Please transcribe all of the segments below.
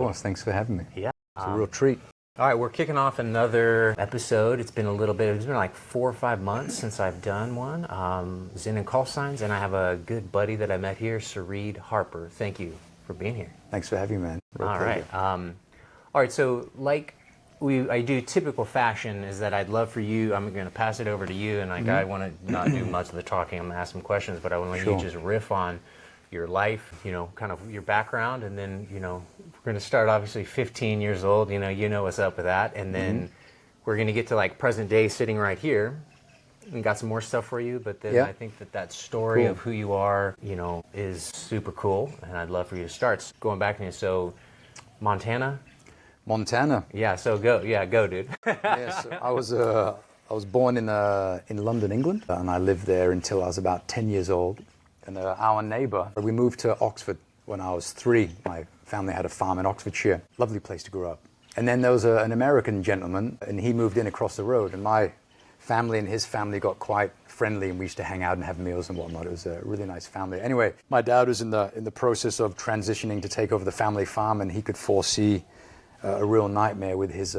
course, thanks for having me. Yeah. It's a real treat. All right, we're kicking off another episode. It's been a little bit, it's been like 4 or 5 months since I've done one. Zen and Callsigns, and I have a good buddy that I met here, Sarid Harper. Thank you for being here. Thanks for having me, man. All right. All right, so like I do typical fashion is that I'd love for you, I'm going to pass it over to you, and like I want to not do much of the talking. I'm going to ask some questions, but I want you to just riff on your life, you know, kind of your background, and then, you know, we're going to start obviously 15 years old, you know what's up with that, and then we're going to get to like present day sitting right here, and got some more stuff for you, but then I think that story of who you are, you know, is super cool, and I'd love for you to start. Going back to you, so Montana? Yeah, so go, dude. Yes, I was born in London, England, and I lived there until I was about 10 years old. And our neighbor, we moved to Oxford when I was 3. My family had a farm in Oxfordshire. Lovely place to grow up. And then there was an American gentleman, and he moved in across the road. And my family and his family got quite friendly, and we used to hang out and have meals and whatnot. It was a really nice family. Anyway, my dad was in the process of transitioning to take over the family farm, and he could foresee a real nightmare with his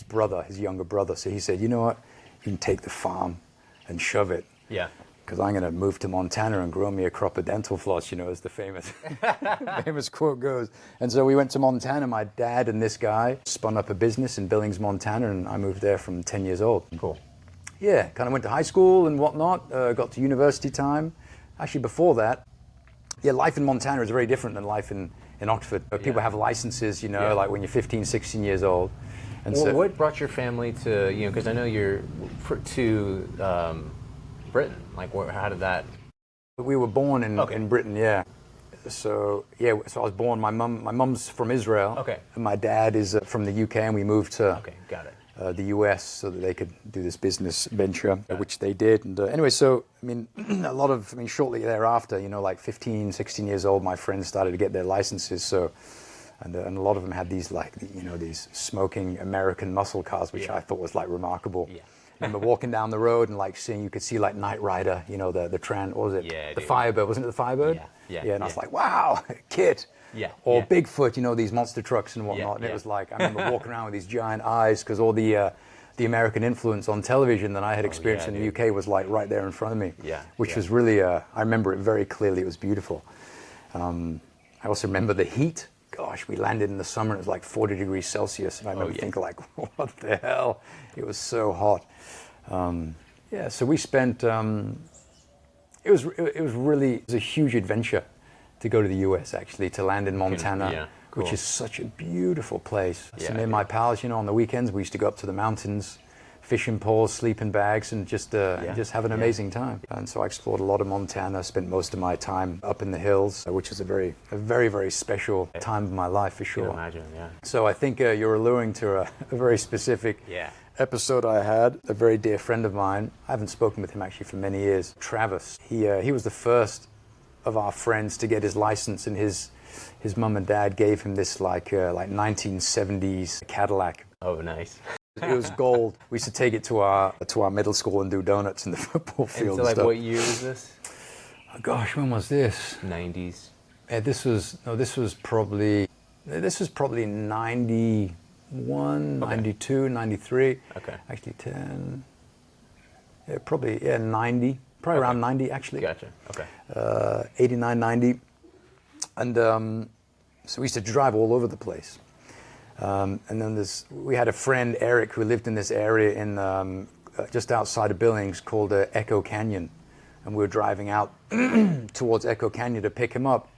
brother, his younger brother. So he said, you know what, you can take the farm and shove it. Yeah. Because I'm going to move to Montana and grow me a crop of dental floss, you know, as the famous quote goes. And so we went to Montana. My dad and this guy spun up a business in Billings, Montana, and I moved there from 10 years old. Cool. Yeah, kind of went to high school and whatnot, got to university time. Actually, before that, life in Montana is very different than life in Oxford. People have licenses, you know, like when you're 15, 16 years old. And well, so what brought your family to, you know, because I know you're to Britain. Like, how did that? We were born in Britain, yeah. So I was born. My mum's from Israel. Okay. And my dad is from the UK, and we moved to got it. The US so that they could do this business venture, which they did. And anyway, so I mean, shortly thereafter, you know, like 15, 16 years old, my friends started to get their licenses. So, and a lot of them had these, like, you know, these smoking American muscle cars, which I thought was like remarkable. Yeah. I remember walking down the road and like you could see like Knight Rider, you know, the what was it? Yeah, the Firebird, wasn't it the Firebird? Yeah. And I was like, wow, KITT. Yeah. Or Bigfoot, you know, these monster trucks and whatnot. And it was like, I remember walking around with these giant eyes because all the American influence on television that I had experienced in the UK was like right there in front of me. Yeah. Which was really, I remember it very clearly. It was beautiful. I also remember the heat. Gosh, we landed in the summer and it was like 40 degrees Celsius. And I remember thinking like, what the hell? It was so hot. So we spent, it was a huge adventure to go to the US, actually, to land in Montana, which is such a beautiful place. So me and my pals, you know, on the weekends, we used to go up to the mountains, fishing poles, sleeping bags, and just have an amazing time. And so I explored a lot of Montana, spent most of my time up in the hills, which is a very, very special time of my life, for sure. I can imagine, yeah. So I think you're alluring to a very specific episode I had. A very dear friend of mine, I haven't spoken with him actually for many years, Travis. He was the first of our friends to get his license, and his mum and dad gave him this like 1970s Cadillac. Oh, nice. It was gold. We used to take it to our middle school and do donuts in the football field. And so, like, what year was this? Oh, gosh, when was this? 90s. Yeah, this was probably 91, 92, 93. Okay. Actually 10. Yeah, probably 90. Probably around 90, actually. Gotcha. Okay. 89, 90. And so we used to drive all over the place. And then we had a friend, Eric, who lived in this area in just outside of Billings called Echo Canyon. And we were driving out towards Echo Canyon to pick him up.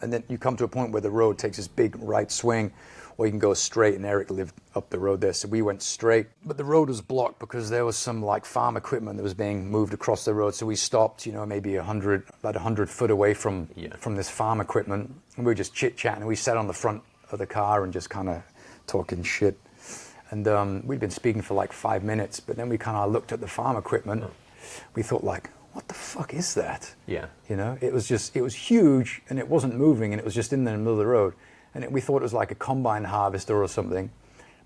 And then you come to a point where the road takes this big right swing, or you can go straight, and Eric lived up the road there, so we went straight. But the road was blocked because there was some like farm equipment that was being moved across the road, so we stopped, you know, maybe about 100 foot away from this farm equipment, and we were just chit-chatting, and we sat on the front of the car and just kind of talking shit. And we'd been speaking for like 5 minutes, but then we kind of looked at the farm equipment. We thought like, what the fuck is that? Yeah. You know, it was huge, and it wasn't moving, and it was just in the middle of the road. And we thought it was like a combine harvester or something,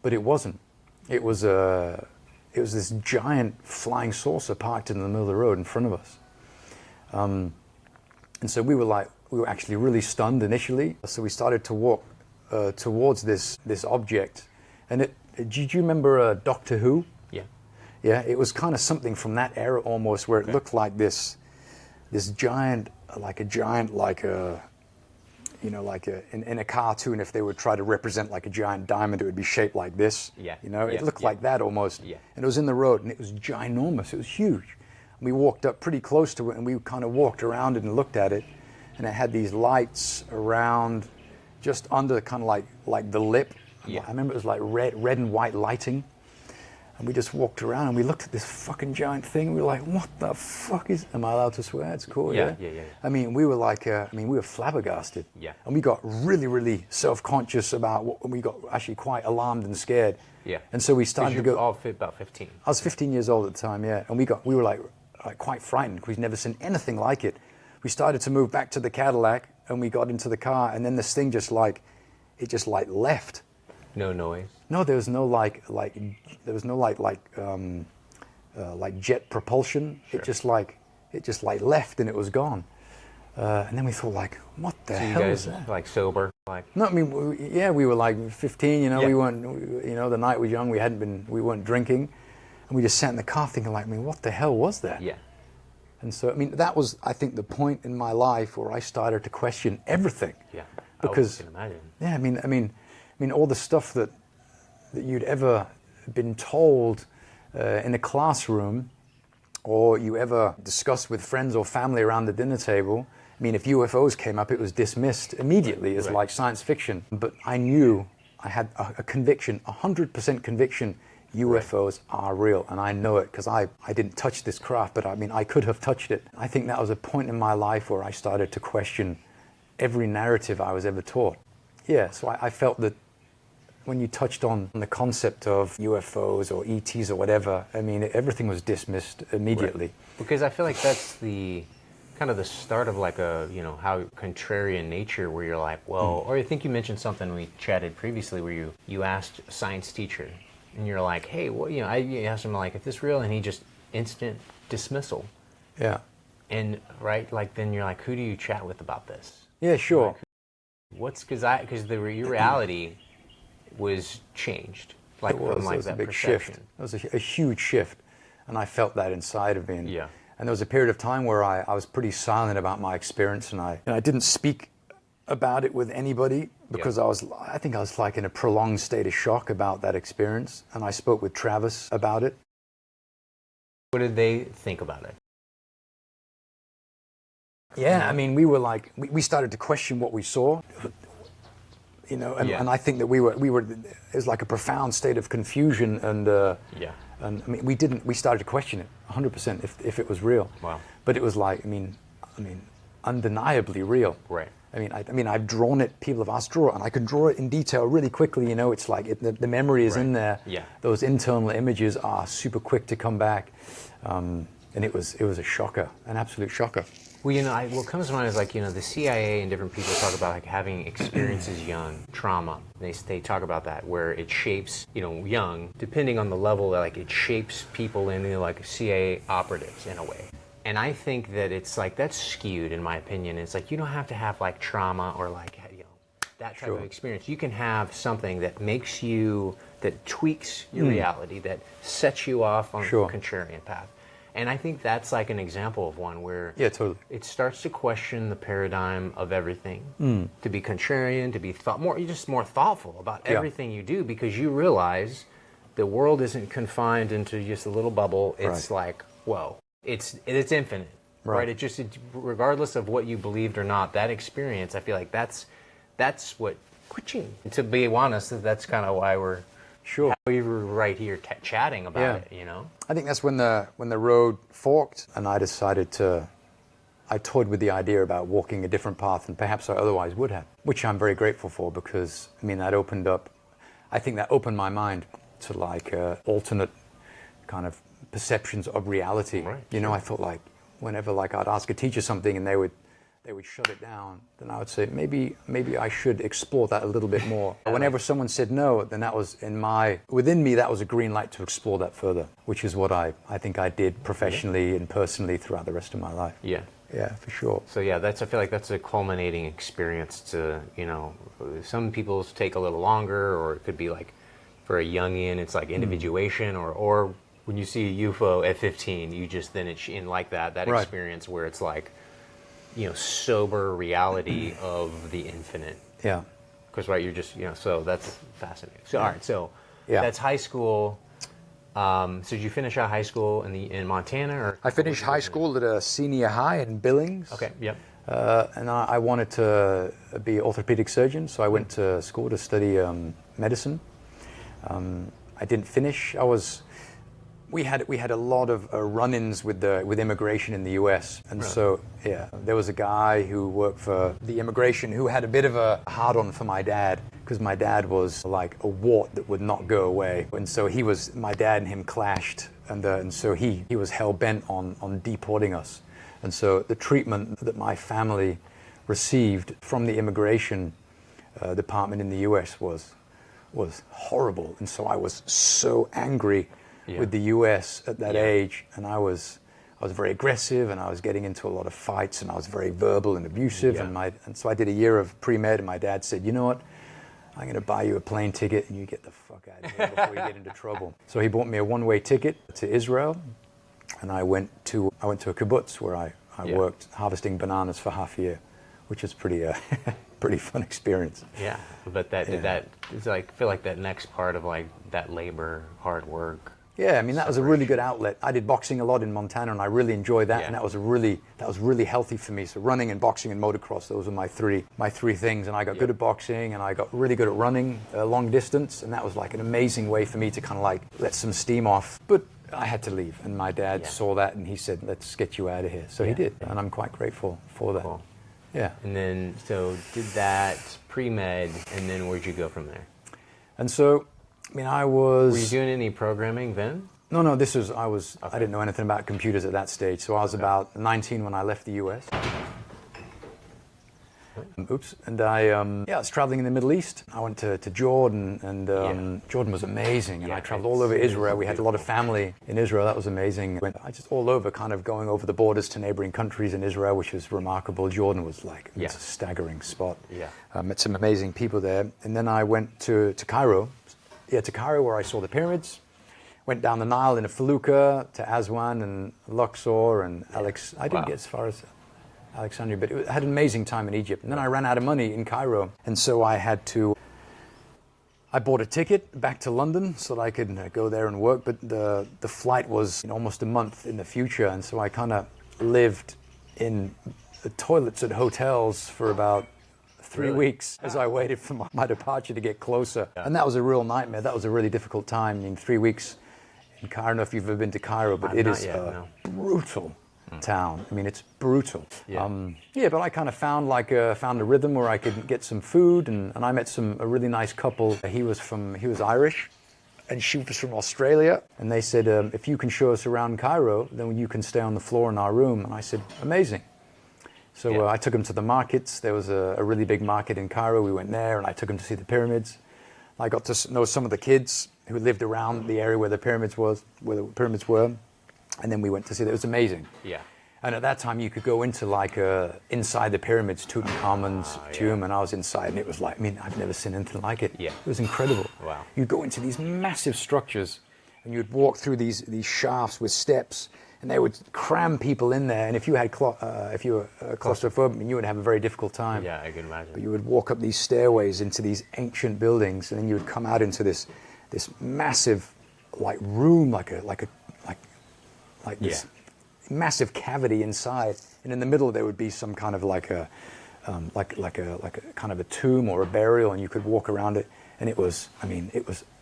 but it wasn't. It was this giant flying saucer parked in the middle of the road in front of us. And so we were actually really stunned initially. So we started to walk towards this object, and did you remember Doctor Who? Yeah. Yeah, it was kind of something from that era almost, where it looked like this giant, in a cartoon, if they would try to represent like a giant diamond, it would be shaped like this. Yeah. It looked like that almost. Yeah. And it was in the road, and it was ginormous. It was huge. And we walked up pretty close to it, and we kind of walked around it and looked at it, and it had these lights around, just under kind of like the lip. Yeah. I remember it was like red and white lighting. And we just walked around and we looked at this fucking giant thing. And we were like, what the fuck is... Am I allowed to swear? It's cool, yeah? Yeah. I mean, we were like... we were flabbergasted. Yeah. And we got really, really self-conscious about what... We got actually quite alarmed and scared. Yeah. And so we started to go... all about 15. I was 15 years old at the time, yeah. And we were like quite frightened because we'd never seen anything like it. We started to move back to the Cadillac and we got into the car, and then this thing just left. No noise. No, there was no like jet propulsion. Sure. It just left and it was gone. And then we thought like, what the hell you guys is that? like sober? Like No, I mean, we were like 15. Yeah. We weren't. The night was young. We weren't drinking, and we just sat in the car thinking like, what the hell was that? Yeah. And so, I mean, that was, I think, the point in my life where I started to question everything. Yeah. Because I can imagine. Yeah, I mean, all the stuff that you'd ever been told in a classroom, or you ever discussed with friends or family around the dinner table. I mean, if UFOs came up, it was dismissed immediately as like science fiction. But I knew, I had a conviction, 100% conviction, UFOs are real, and I know it because I didn't touch this craft, but I mean, I could have touched it. I think that was a point in my life where I started to question every narrative I was ever taught. Yeah, so I felt that when you touched on the concept of UFOs or ETs or whatever, I mean, everything was dismissed immediately. Right. Because I feel like that's the kind of the start of like a, how contrarian nature, where you're like, well, or I think you mentioned something we chatted previously where you asked a science teacher, and you're like, hey, well, I asked him like, if this real, and he just instant dismissal. Yeah. And like then you're like, who do you chat with about this? Yeah, sure. Like, because your reality was changed, like from like that big perception. shift. It was a huge shift, and I felt that inside of me. And, Yeah. and there was a period of time where I was pretty silent about my experience, and I didn't speak about it with anybody because I think I was like in a prolonged state of shock about that experience, and I spoke with Travis about it. What did they think about it? Yeah, I mean, we were like, we started to question what we saw, and I think that we were, it was like a profound state of confusion, and I mean, we started to question it 100% if it was real. Wow. But it was like, I mean, undeniably real. Right. I mean, I've drawn it. People have asked draw it, and I can draw it in detail really quickly. It's like the memory is in there. Yeah. Those internal images are super quick to come back, and it was a shocker, an absolute shocker. Well, what comes to mind is like, the CIA and different people talk about like having experiences young, trauma. They talk about that, where it shapes, young, depending on the level, like it shapes people into like CIA operatives in a way. And I think that it's like, that's skewed in my opinion. It's like, you don't have to have like trauma or like, that type of experience. You can have something that makes you, that tweaks your reality, that sets you off on the contrarian path. And I think that's like an example of one where it starts to question the paradigm of everything. To be contrarian, to be more thoughtful about everything you do, because you realize the world isn't confined into just a little bubble. It's like, whoa, it's infinite, right? It regardless of what you believed or not, that experience, I feel like that's what, to be honest, that's kind of why we were right here chatting about it, I think that's when the road forked, and I decided I toyed with the idea about walking a different path than perhaps I otherwise would have, which I'm very grateful for, because that opened my mind to like alternate kind of perceptions of reality. Right, I thought like whenever like I'd ask a teacher something and they would shut it down, then I would say maybe I should explore that a little bit more. Whenever someone said no, then that was within me, that was a green light to explore that further, which is what I think I did professionally and personally throughout the rest of my life. Yeah. Yeah, for sure. So yeah, I feel like that's a culminating experience to, some people's take a little longer, or it could be like for a youngin, it's like individuation, or when you see a UFO at 15, you just then it's in like that Right. experience where it's like, sober reality of the infinite. Yeah. Because right, you're just so that's fascinating. So all right, so Yeah. that's high school. So did you finish out high school in Montana, or I finished high school at a senior high in Billings. Okay. Yep. And I wanted to be an orthopedic surgeon, so I went to school to study medicine. I didn't finish. We had a lot of run-ins with immigration in the U.S. And so there was a guy who worked for the immigration who had a bit of a hard-on for my dad, because my dad was like a wart that would not go away. And so my dad and him clashed, and so he was hell-bent on deporting us. And so the treatment that my family received from the immigration department in the U.S. was horrible. And so I was so angry with the U.S. at that age, and I was very aggressive, and I was getting into a lot of fights, and I was very verbal and abusive. And so I did a year of pre-med, and my dad said, "You know what? I'm going to buy you a plane ticket, and you get the fuck out of here before you get into trouble." So he bought me a one-way ticket to Israel, and I went to a kibbutz where I worked harvesting bananas for half a year, which was pretty fun experience. Yeah, but that it's like I feel like that next part of like that labor, hard work. Yeah, I mean that was a really good outlet. I did boxing a lot in Montana, and I really enjoyed that, and that was really healthy for me. So running and boxing and motocross, those were my three things, and I got good at boxing, and I got really good at running long distance, and that was like an amazing way for me to kind of like let some steam off. But I had to leave, and my dad saw that, and he said, "Let's get you out of here." So he did, and I'm quite grateful for that. Cool. Yeah. And then so did that pre-med, and then where'd you go from there? And so, I mean, Were you doing any programming then? No, I didn't know anything about computers at that stage. So I was about 19 when I left the US. Oops. And I was traveling in the Middle East. I went to Jordan, and Jordan was amazing. And I traveled all over Israel. We had a lot of family in Israel. That was amazing. I just all over, kind of going over the borders to neighboring countries in Israel, which was remarkable. Jordan was it's a staggering spot. Yeah. Met some amazing people there. And then I went to Cairo. Yeah, to Cairo, where I saw the pyramids. Went down the Nile in a felucca to Aswan and Luxor and Alex. I didn't get as far as Alexandria, but I had an amazing time in Egypt. And then I ran out of money in Cairo, and so I bought a ticket back to London so that I could go there and work. But the flight was almost a month in the future, and so I kind of lived in the toilets at hotels for about 3 weeks as I waited for my departure to get closer. And that was a real nightmare. That was a really difficult time. I mean, 3 weeks in Cairo. I don't know if you've ever been to Cairo, but it is a brutal town. I mean, it's brutal. But I kind of found a rhythm where I could get some food, and I met a really nice couple. He was Irish, and she was from Australia. And they said, if you can show us around Cairo, then you can stay on the floor in our room. And I said, amazing. So I took them to the markets. There was a really big market in Cairo. We went there, and I took them to see the pyramids. I got to know some of the kids who lived around the area where the pyramids were, and then we went to see that. It was amazing. Yeah. And at that time, you could go into inside the pyramids, Tutankhamun's tomb, and I was inside, and it was like, I mean, I've never seen anything like it. Yeah. It was incredible. Wow. You'd go into these massive structures, and you'd walk through these shafts with steps, and they would cram people in there. And if you were claustrophobic, you would have a very difficult time. Yeah, I can imagine. But you would walk up these stairways into these ancient buildings, and then you would come out into this massive room, this massive cavity inside, and in the middle there would be some kind of like a kind of a tomb or a burial, and you could walk around it, and it was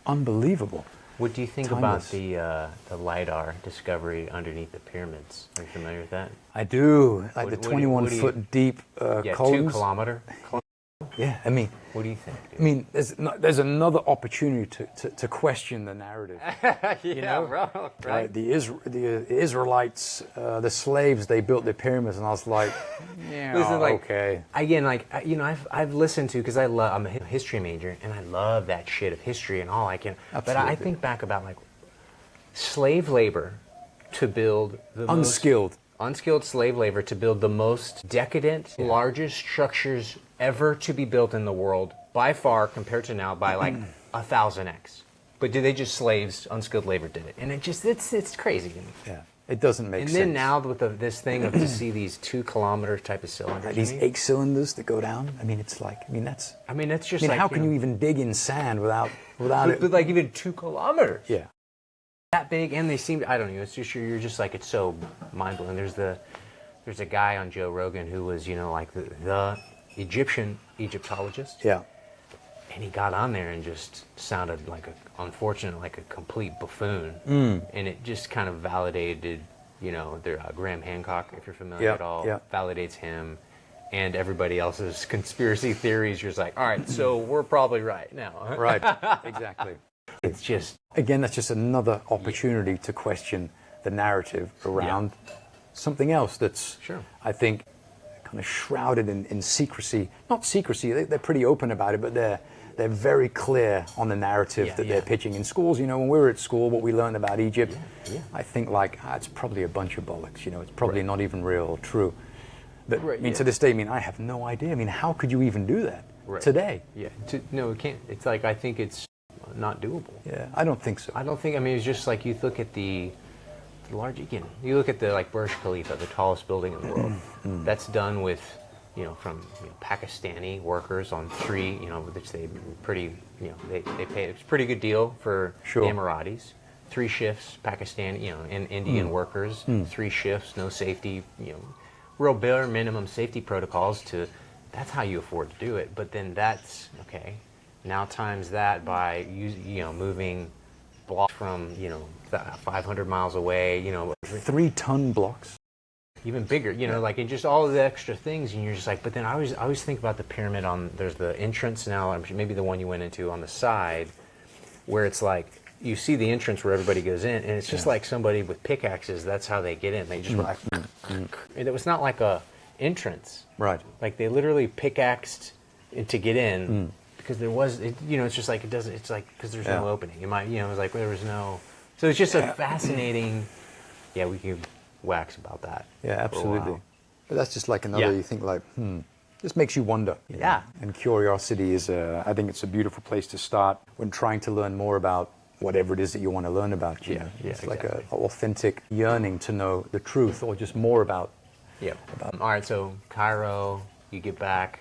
unbelievable. What do you think about the LiDAR discovery underneath the pyramids? Are you familiar with that? I do. The 21-foot deep columns. 2 kilometer. Yeah, I mean, what do you think, dude? I mean, there's another opportunity to question the narrative. Bro, right? The Israelites, the slaves, they built the pyramids, and I was like, okay. Again, I've listened to, because I'm a history major, and I love that shit of history and all I can. Absolutely. But I think back about slave labor to build the unskilled. unskilled slave labor to build the most decadent, largest structures ever to be built in the world, by far, compared to now, by like 1,000x. But did they just slaves, unskilled labor did it? And it's crazy to me. Yeah, it doesn't make sense. And then now with this thing of to see these 2-kilometer type of cylinders. These 8 cylinders that go down. I mean, it's like, that's just like, how can you even dig in sand without it? But like even 2 kilometers. Yeah. That big, and they seem, I don't know, it's just, you're just like, it's so mind-blowing. There's a guy on Joe Rogan who was, like the Egyptologist. Yeah. And he got on there and just sounded like like a complete buffoon. And it just kind of validated, Graham Hancock, if you're familiar at all, validates him and everybody else's conspiracy theories. You're just like, all right, so we're probably right now. Huh? Right, exactly. It's just... Again, that's just another opportunity to question the narrative around something else that's, I think, kind of shrouded in secrecy. Not secrecy, they're pretty open about it, but they're very clear on the narrative that they're pitching in schools. When we were at school, what we learned about Egypt, I think it's probably a bunch of bollocks. It's probably not even real or true. But, to this day, I have no idea. How could you even do that today? Yeah, no, it can't. It's like, I think it's not doable. Yeah, I don't think so. I don't think, it's just like you look at the large, you look at the like Burj Khalifa, the tallest building in the world. That's done with, from Pakistani workers on 3, which they pretty, they pay, it's a pretty good deal for the Emiratis. 3 shifts, Pakistani, and Indian workers, 3 shifts, no safety, real bare minimum safety protocols that's how you afford to do it. But then that's, okay, now times that by moving blocks from 500 miles away, 3-ton blocks, even bigger, like, and just all of the extra things, and you're just like, but then I always think about the pyramid there's the entrance now, maybe the one you went into on the side, where it's like you see the entrance where everybody goes in, and it's just like somebody with pickaxes. That's how they get in. They just and it was not like a entrance, right? Like they literally pickaxed to get in. Because there was, it's just like, it's like, because there's no opening. It was like, there was no, so it's just a fascinating, we can wax about that. Yeah, absolutely. But that's just like another, you think like, this makes you wonder. Yeah. And curiosity is, I think it's a beautiful place to start when trying to learn more about whatever it is that you want to learn about. It's like an authentic yearning to know the truth or just more about. Yeah. All right, so Cairo, you get back.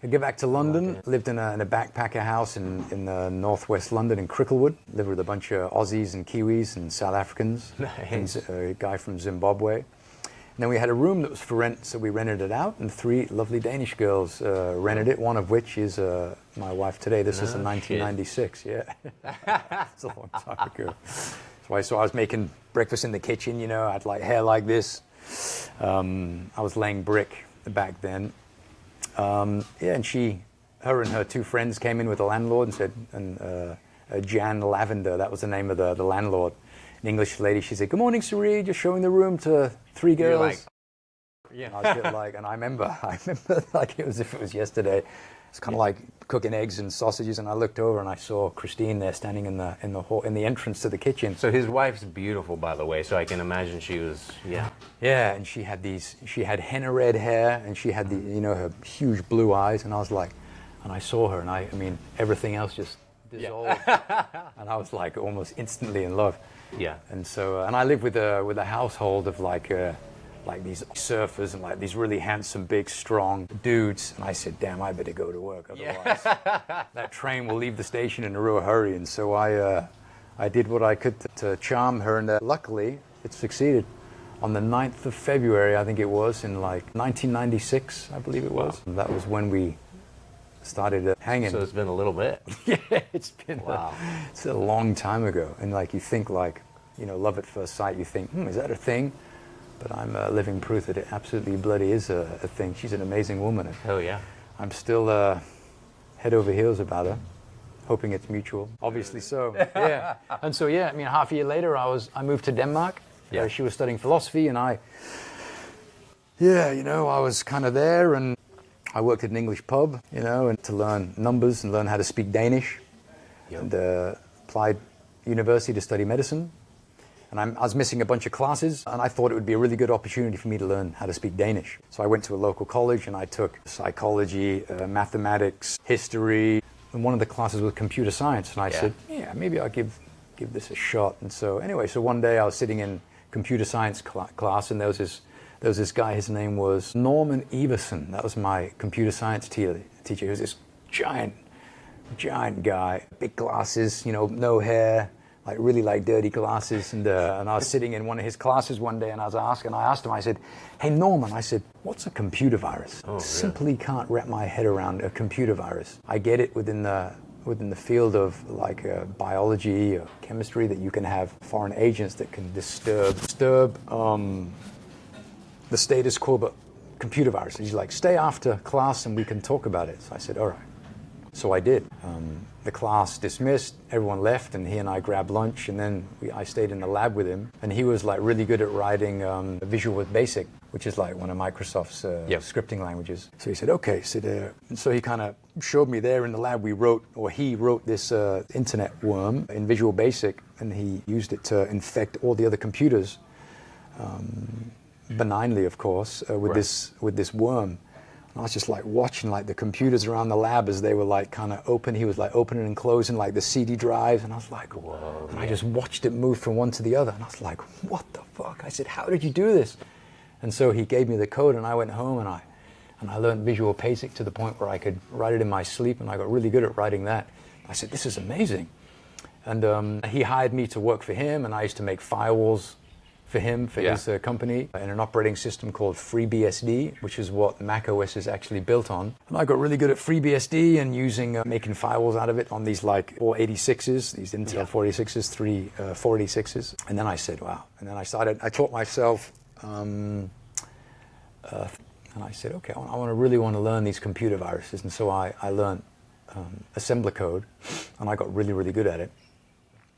I get back to London, lived in a backpacker house in northwest London in Cricklewood. Lived with a bunch of Aussies and Kiwis and South Africans. Nice. And a guy from Zimbabwe. And then we had a room that was for rent, so we rented it out, and 3 lovely Danish girls rented it, one of which is my wife today. This is in 1996, It's a long time ago. So I was making breakfast in the kitchen, I had like hair like this. I was laying brick back then. And her and her 2 friends came in with the landlord and said, Jan Lavender, that was the name of the landlord, an English lady. She said, "Good morning, Sarid, just showing the room to 3 girls." You're like, And I was a bit like, and I remember like it was if it was yesterday. It's kind of like cooking eggs and sausages, and I looked over and I saw Christine there standing in the hall, in the entrance to the kitchen. So his wife's beautiful, by the way, so I can imagine she was, Yeah, and she had henna red hair, and she had her huge blue eyes, and I was like, and I saw her, and I mean, everything else just dissolved, and I was like almost instantly in love. Yeah. And so, and I live with a household of like these surfers and like these really handsome, big, strong dudes. And I said, damn, I better go to work, otherwise that train will leave the station in a real hurry. And so I did what I could to charm her, and luckily it succeeded. On the 9th of February, I think it was, in like 1996, I believe it was. Wow. That was when we started hanging. So it's been a little bit. Yeah, it's been it's a long time ago. And like you think like, love at first sight, you think, is that a thing? But I'm living proof that it absolutely bloody is a thing. She's an amazing woman. Oh, yeah. I'm still head over heels about her, hoping it's mutual. Obviously so, yeah. And so, half a year later, I moved to Denmark. Yeah. She was studying philosophy, and I was kind of there, and I worked at an English pub, and to learn numbers and learn how to speak Danish. Yep. And applied university to study medicine. And I was missing a bunch of classes, and I thought it would be a really good opportunity for me to learn how to speak Danish. So I went to a local college and I took psychology, mathematics, history, and one of the classes was computer science. And I said, yeah, maybe I'll give this a shot. And so anyway, so one day I was sitting in computer science class, and there was this guy, his name was Norman Everson. That was my computer science teacher. He was this giant guy, big glasses, no hair, like really like dirty glasses. And I was sitting in one of his classes one day, and I asked him, I said, hey Norman, I said, what's a computer virus? Oh, really? Simply can't wrap my head around a computer virus. I get it within the field of like biology or chemistry that you can have foreign agents that can disturb the status quo, but computer viruses, he's like, stay after class and we can talk about it. So I said, all right. So I did. The class dismissed, everyone left, and he and I grabbed lunch, and then I stayed in the lab with him, and he was like really good at writing Visual Basic, which is like one of Microsoft's scripting languages. So he said, okay, sit there. And so he kind of showed me there in the lab, he wrote this internet worm in Visual Basic, and he used it to infect all the other computers, benignly, of course, with this worm. I was just like watching like the computers around the lab as they were like kind of open. He was like opening and closing like the CD drives, and I was like, whoa. And I just watched it move from one to the other, and I was like, what the fuck? I said, how did you do this? And so he gave me the code, and I went home and I learned Visual Basic to the point where I could write it in my sleep, and I got really good at writing that. I said, this is amazing. And he hired me to work for him, and I used to make firewalls for him, for his company, in an operating system called FreeBSD, which is what Mac OS is actually built on. And I got really good at FreeBSD and making firewalls out of it on these like all 86s, these Intel 486s, 486s. And then I said, wow. And then I taught myself, and I said, okay, I really want to learn these computer viruses. And so I learned assembler code, and I got really, really good at it.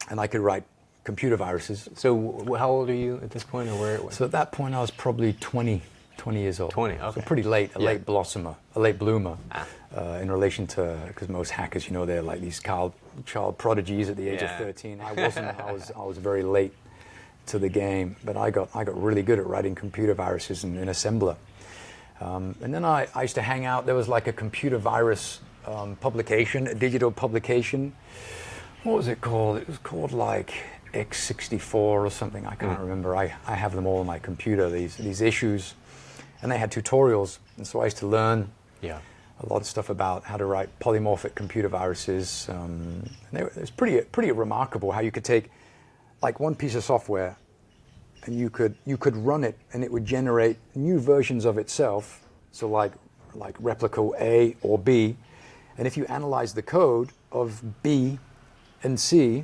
And I could write computer viruses. So how old are you at this point, or where? So at that point I was probably 20 years old. 20, okay. So pretty late, a late bloomer, in relation to, because most hackers, they're like these child prodigies at the age of 13. I wasn't. I was very late to the game, but I got really good at writing computer viruses in assembler. And then I used to hang out. There was like a computer virus publication, a digital publication. What was it called? It was called like X64 or something. I can't remember. I have them all on my computer, these issues, and they had tutorials, and so I used to learn a lot of stuff about how to write polymorphic computer viruses. And it was pretty remarkable how you could take like one piece of software and you could run it and it would generate new versions of itself, so like replica A or B, and if you analyze the code of B and C,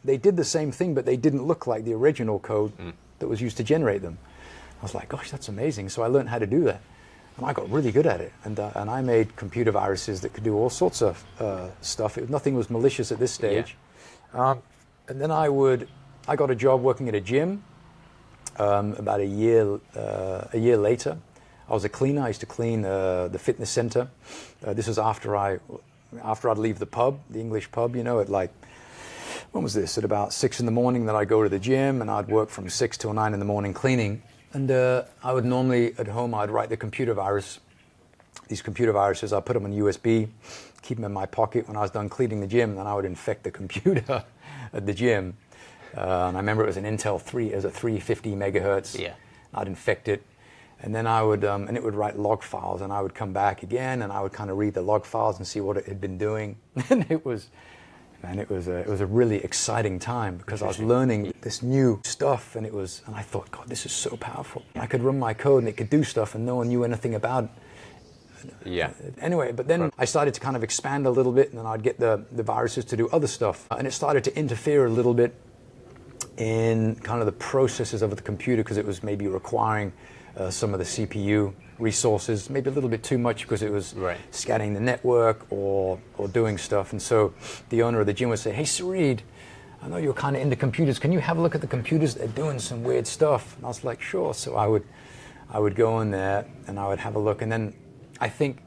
they did the same thing, but they didn't look like the original code that was used to generate them. I was like, gosh, that's amazing. So I learned how to do that, and I got really good at it. And I made computer viruses that could do all sorts of stuff. Nothing was malicious at this stage. And then I got a job working at a gym. About a year later, I was a cleaner. I used to clean the fitness center. This was after I'd leave the pub, the English pub, at like, when was this? At about 6 in the morning, then I'd go to the gym and I'd work from 6 till 9 in the morning cleaning. And I would normally, at home, I'd write the computer virus. These computer viruses, I'd put them on USB, keep them in my pocket. When I was done cleaning the gym, then I would infect the computer at the gym. And I remember it was an Intel 3, it was a 350 megahertz. Yeah. I'd infect it. And then I would, and it would write log files, and I would come back again, and I would kind of read the log files and see what it had been doing. And it was a really exciting time because I was learning this new stuff, and I thought, God, this is so powerful. I could run my code and it could do stuff, and no one knew anything about it. Yeah. Anyway, but then I started to kind of expand a little bit, and then I'd get the viruses to do other stuff, and it started to interfere a little bit in kind of the processes of the computer, because it was maybe requiring some of the CPU resources, maybe a little bit too much, because it was scanning the network or doing stuff. And so the owner of the gym would say, hey Sarid, I know you're kind of into computers, can you have a look at the computers? They're doing some weird stuff. And I was like, sure. So I would go in there and I would have a look, and then I think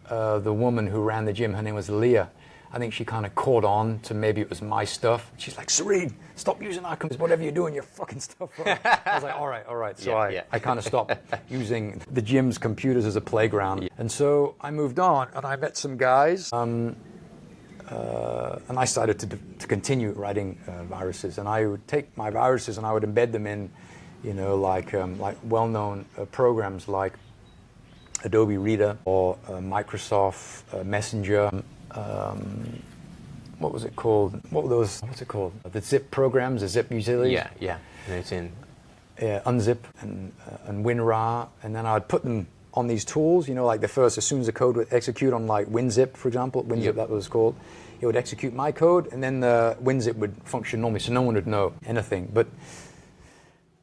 the woman who ran the gym, her name was Leah, I think she kind of caught on to maybe it was my stuff. She's like, Sarid, stop using our computers. Whatever you're doing, your fucking stuff. I was like, all right. So I kind of stopped using the gym's computers as a playground. Yeah. And so I moved on, and I met some guys, and I started to continue writing viruses. And I would take my viruses and I would embed them in, like well-known programs like Adobe Reader or Microsoft Messenger. What was it called? What's it called? The zip programs, the zip utilities? Yeah. And it's in... Unzip and WinRAR. And then I'd put them on these tools, like as soon as the code would execute on like WinZip, for example, WinZip, that was called, it would execute my code, and then the WinZip would function normally, so no one would know anything. But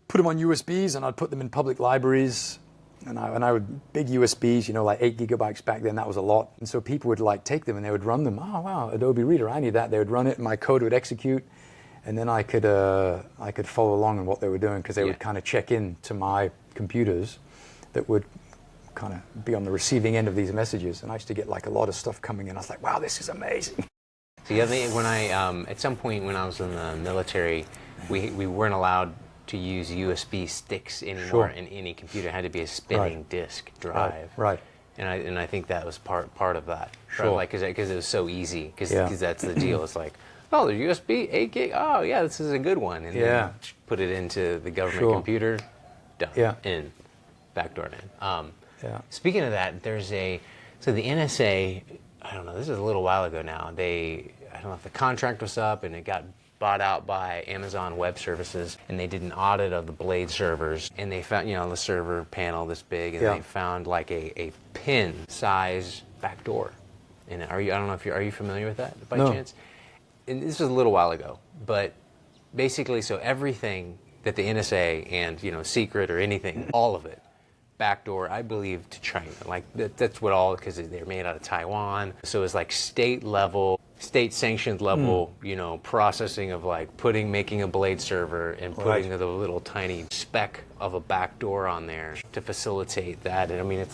put them on USBs, and I'd put them in public libraries. And I would, big USBs, like 8 gigabytes back then, that was a lot. And so people would like take them and they would run them. Oh, wow, Adobe Reader, I need that. They would run it and my code would execute. And then I could follow along in what they were doing, because they would kind of check in to my computers that would kind of be on the receiving end of these messages. And I used to get like a lot of stuff coming in. I was like, wow, this is amazing. So when I, at some point when I was in the military, we weren't allowed to use USB sticks anymore in any computer. It had to be a spinning disk drive. Right. And I think that was part of that. Sure. Like, because it was so easy. Because that's the deal. It's like, oh, the USB 8 gig. Oh yeah, this is a good one. And then put it into the government computer. Done. Yeah. In. Backdoor in. Speaking of that, so the NSA. I don't know. This is a little while ago now. I don't know if the contract was up and it got bought out by Amazon Web Services, and they did an audit of the Blade servers, and they found, the server panel this big, and they found like a pin size backdoor. And I don't know if are you familiar with that by chance? And this was a little while ago, but basically, so everything that the NSA and secret or anything, all of it, backdoor, I believe, to China. Like that's what because they're made out of Taiwan. So it's like state sanctioned level, processing of like making a Blade server and putting the little tiny speck of a backdoor on there to facilitate that. And I mean,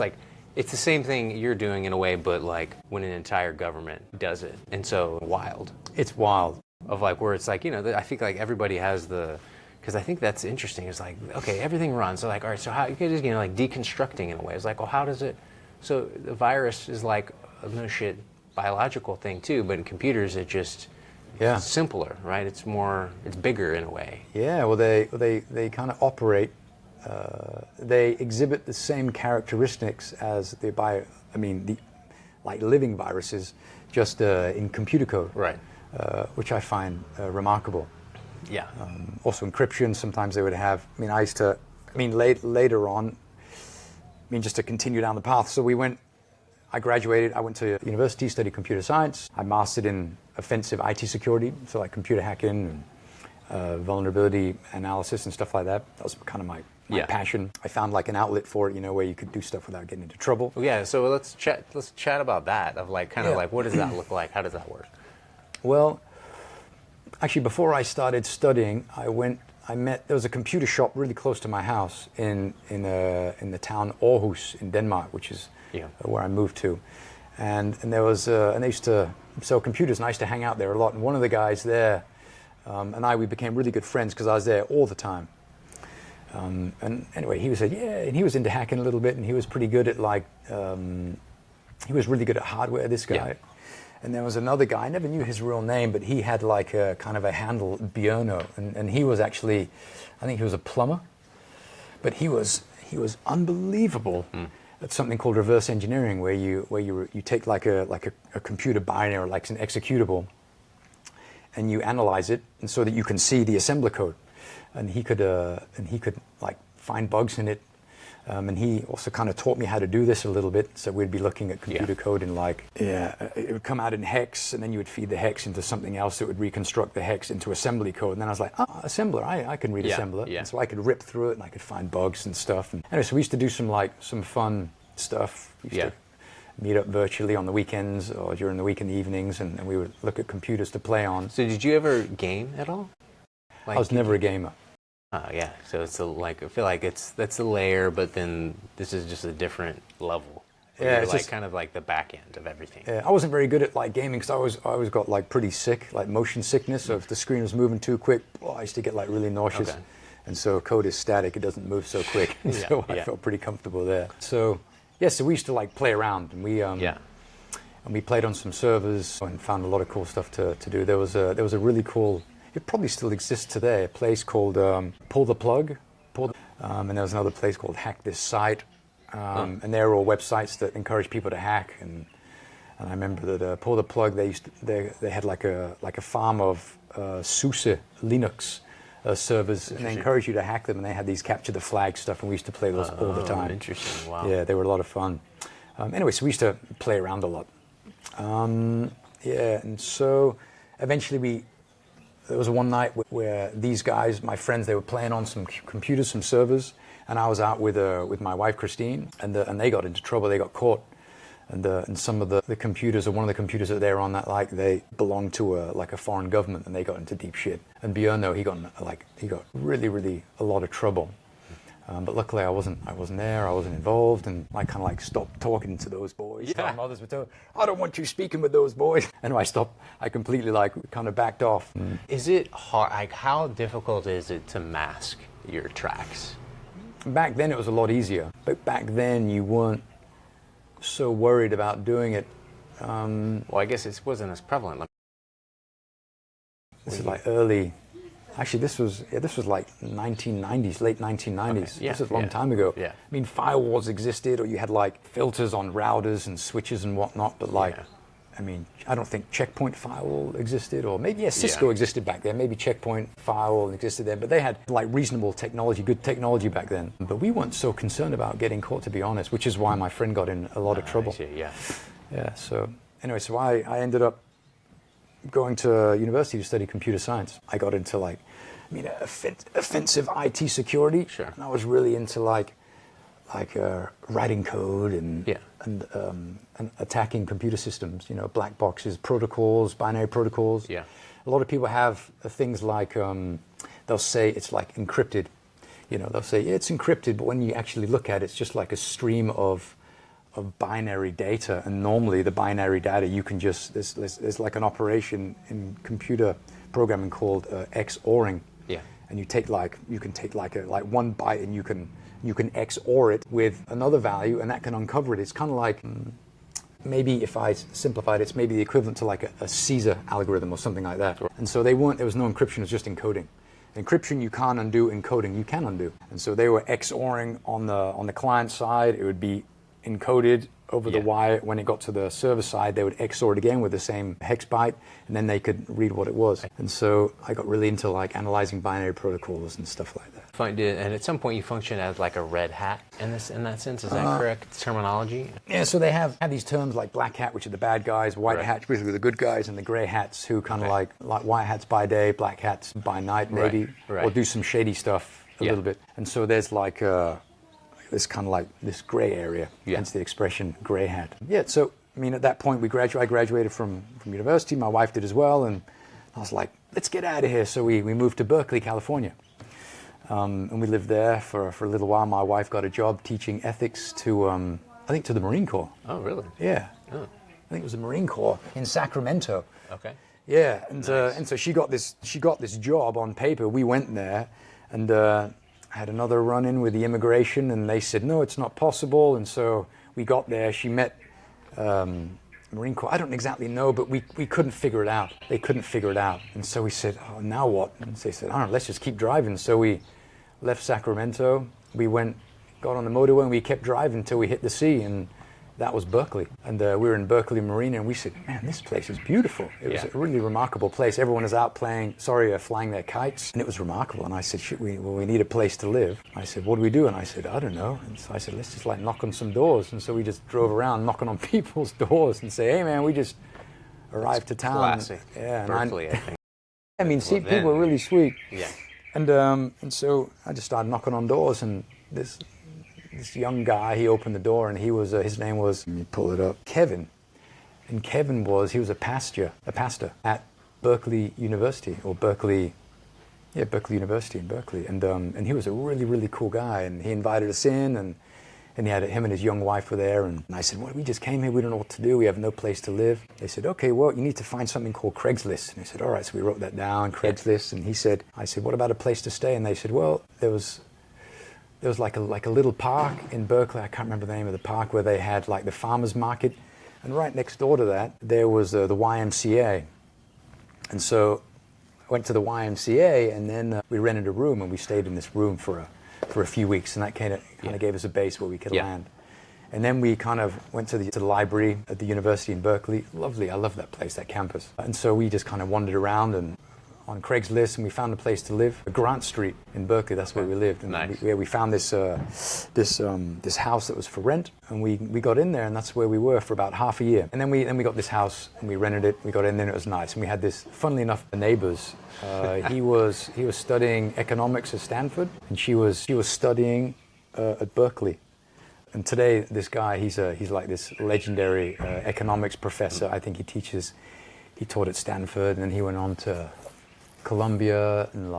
it's the same thing you're doing in a way, but like when an entire government does it. And so wild. It's wild. Of like where it's like, I think like everybody has because I think that's interesting. It's like, okay, everything runs. So like, all right, so how you can just, like deconstructing in a way. It's like, well, how does it, so the virus is like, no shit, biological thing too, but in computers it's just simpler, right? It's bigger in a way. Yeah, well they kind of operate, they exhibit the same characteristics as like living viruses, just in computer code. Right. Which I find remarkable. Yeah. Also encryption, sometimes they would have, later on, just to continue down the path. So I graduated, I went to university, studied computer science. I mastered in offensive IT security, so like computer hacking and vulnerability analysis and stuff like that. That was kind of my passion. I found like an outlet for it, where you could do stuff without getting into trouble. Yeah, so let's chat about that, of like kind of like what does that look like? How does that work? Well, actually before I started studying, there was a computer shop really close to my house in the town Aarhus in Denmark, which is where I moved to, and there was and they used to sell computers, and I used to hang out there a lot. And one of the guys there and we became really good friends because I was there all the time. And anyway, he said, and he was into hacking a little bit, and he was pretty good at he was really good at hardware. This guy. Yeah. And there was another guy, I never knew his real name, but he had like a kind of a handle, Björno, and he was actually, I think he was a plumber, but he was unbelievable at something called reverse engineering, where you take like a computer binary, like an executable, and you analyze it, and so that you can see the assembler code, and he could like find bugs in it. And he also kind of taught me how to do this a little bit. So we'd be looking at computer code and it would come out in hex, and then you would feed the hex into something else that would reconstruct the hex into assembly code. And then I was like, assembler, I can read assembler. Yeah. And so I could rip through it and I could find bugs and stuff. And anyway, so we used to do some fun stuff. We used to meet up virtually on the weekends or during the week in the evenings, and we would look at computers to play on. So did you ever game at all? I was never a gamer. Yeah, so it's I feel like that's a layer, but then this is just a different level. You're it's like just kind of like the back end of everything. I wasn't very good at like gaming because I always got like pretty sick, like motion sickness. So if the screen was moving too quick, I used to get like really nauseous. Okay. And so code is static; it doesn't move so quick. So I felt pretty comfortable there. So so we used to like play around, and we played on some servers and found a lot of cool stuff to do. There was a really cool. It probably still exists today. A place called Pull the Plug, and there was another place called Hack This Site. And they were all websites that encourage people to hack. And I remember that Pull the Plug, they had like a farm of SUSE Linux servers, and they encouraged you to hack them. And they had these capture the flag stuff, and we used to play those all the time. Interesting. Wow. Yeah, they were a lot of fun. Anyway, so we used to play around a lot. And so eventually there was one night where these guys, my friends, they were playing on some computers, some servers. And I was out with my wife Christine, and they got into trouble. They got caught, and some of the computers, or one of the computers that they were on, that they belonged to a foreign government, and they got into deep shit. And Björn, though, he got really a lot of trouble. But luckily I wasn't there. I wasn't involved, and I kind of like stopped talking to those boys. Yeah. My mothers were telling, I don't want you speaking with those boys. And I stopped. I completely kind of backed off. Is it hard? Like, how difficult is it to mask your tracks? Back then it was a lot easier, but back then you weren't so worried about doing it. Well, I guess it wasn't as prevalent. This is like early. Actually, this was like 1990s, late 1990s. Okay. This is a long time ago. Yeah. I mean, firewalls existed, or you had like filters on routers and switches and whatnot. But I mean, I don't think Checkpoint Firewall existed, or maybe Cisco existed back then. Maybe Checkpoint Firewall existed there, but they had like reasonable technology, good technology back then. But we weren't so concerned about getting caught, to be honest, which is why my friend got in a lot of trouble. I see, yeah. Yeah. So anyway, so I ended up going to university to study computer science. I got into offensive IT security. Sure. And I was really into writing code and attacking computer systems, black boxes, protocols, binary protocols. Yeah. A lot of people have things like, they'll say it's like encrypted. They'll say it's encrypted, but when you actually look at it, it's just like a stream of binary data. And normally the binary data, you can just, there's like an operation in computer programming called XORing. Yeah. And you can take one byte, and you can XOR it with another value, and that can uncover it. It's kind of like, maybe if I simplified it, it's maybe the equivalent to like a Caesar algorithm or something like that. And so there was no encryption, it was just encoding. Encryption you can't undo, encoding you can undo. And so they were XORing on the client side. It would be encoded over the wire. When it got to the server side, they would XOR it again with the same hex byte, and then they could read what it was. And so I got really into like analyzing binary protocols and stuff like that. And at some point you function as like a red hat in that sense. Is that correct terminology? Yeah, so they have these terms like black hat, which are the bad guys, white hat, which are the good guys, and the gray hats, who kind of like white hats by day, black hats by night, maybe, or do some shady stuff a little bit. And so there's like this kind of like this gray area, hence the expression gray hat. Yeah, so I mean, at that point I graduated from university, my wife did as well, and I was like, let's get out of here. So we moved to Berkeley, California. And we lived there for a little while. My wife got a job teaching ethics to, I think, to the Marine Corps. Oh, really? Yeah. Oh. I think it was the Marine Corps in Sacramento. Okay. Yeah, and so she got this job on paper. We went there, and had another run-in with the immigration, and they said, no, it's not possible. And so we got there. She met Marine Corps. I don't exactly know, but we couldn't figure it out. They couldn't figure it out. And so we said, oh, now what? And they said, I don't know, let's just keep driving. So we left Sacramento. We got on the motorway, and we kept driving until we hit the sea, and that was Berkeley. And we were in Berkeley Marina, and we said, man, this place is beautiful. It was a really remarkable place. Everyone is out flying their kites, and it was remarkable. And I said, we need a place to live. I said, what do we do? And I said, I don't know. And so I said, let's just like knock on some doors. And so we just drove around knocking on people's doors and say, hey man, we just arrived to town. Classic. Yeah, Berkeley, I think. I mean, people were really sweet. Yeah. And so I just started knocking on doors, and this young guy, he opened the door, and his name was, let me pull it up, Kevin. And Kevin was a pastor at Berkeley University, or Berkeley University in Berkeley. And he was a really, really cool guy, and he invited us in, and And him and his young wife were there, and I said, well, we just came here, we don't know what to do, we have no place to live. They said, okay, well, you need to find something called Craigslist. And I said, all right, so we wrote that down, Craigslist, and I said, what about a place to stay? And they said, well, there was like a little park in Berkeley, I can't remember the name of the park, where they had like the farmer's market, and right next door to that, there was the YMCA. And so I went to the YMCA, and then we rented a room, and we stayed in this room for a few weeks, and that kind of gave us a base where we could land. And then we kind of went to the library at the university in Berkeley. Lovely, I love that place, that campus. And so we just kind of wandered around and on Craigslist, and we found a place to live. Grant Street in Berkeley, that's where we lived. And nice. we found this house that was for rent, and we got in there, and that's where we were for about half a year. And then we got this house, and we rented it. We got in there, and it was nice. And we had this, funnily enough, the neighbors. He was studying economics at Stanford, and she was studying at Berkeley. And today, this guy, he's like this legendary economics professor. I think he taught at Stanford, and then he went on to Columbia, and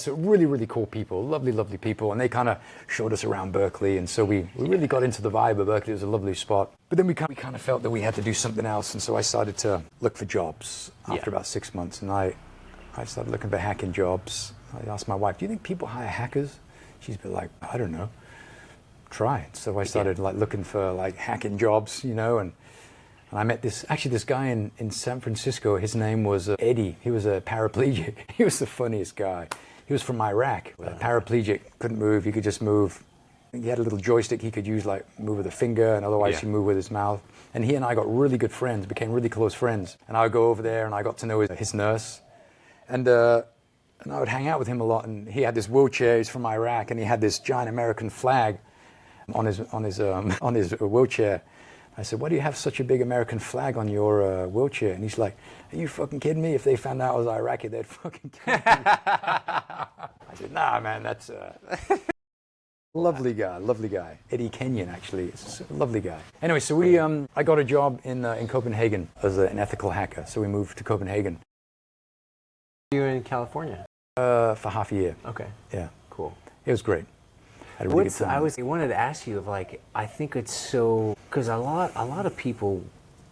so really, really cool people, lovely, lovely people, and they kind of showed us around Berkeley, and so we really got into the vibe of Berkeley. It was a lovely spot. But then we kind of felt that we had to do something else, and so I started to look for jobs after about 6 months, and I started looking for hacking jobs. I asked my wife, do you think people hire hackers? She's been like, I don't know, try it. So I started looking for hacking jobs, and I met this guy in San Francisco. His name was Eddie. He was a paraplegic. He was the funniest guy. He was from Iraq. Paraplegic, couldn't move. He could just move. He had a little joystick he could use, move with a finger, and otherwise he'd move with his mouth. And he and I got really good friends, became really close friends. And I would go over there, and I got to know his nurse. And I would hang out with him a lot. And he had this wheelchair. He's from Iraq, and he had this giant American flag on his wheelchair. I said, why do you have such a big American flag on your wheelchair? And he's like, are you fucking kidding me? If they found out I was Iraqi, they'd fucking kill me. I said, nah, man, that's lovely guy. Eddie Kenyon, actually. It's a lovely guy. Anyway, so I got a job in Copenhagen as an ethical hacker. So we moved to Copenhagen. You were in California? For half a year. Okay. Yeah. Cool. It was great. I wanted to ask you I think it's so, because a lot of people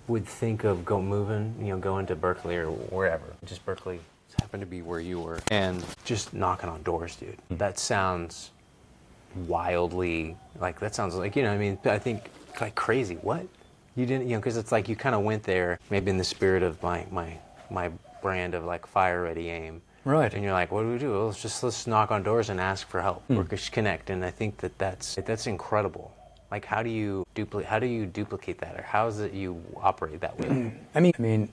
would think of going to Berkeley or wherever, just Berkeley happened to be where you were, and just knocking on doors, dude. That sounds wildly, that sounds I think crazy. What? You didn't, because it's you kind of went there, maybe in the spirit of my brand of fire ready aim. Right. And you're like, what do we do? Well, let's knock on doors and ask for help or just connect. And I think that's incredible. How do you duplicate that, or how is it you operate that way? I mean,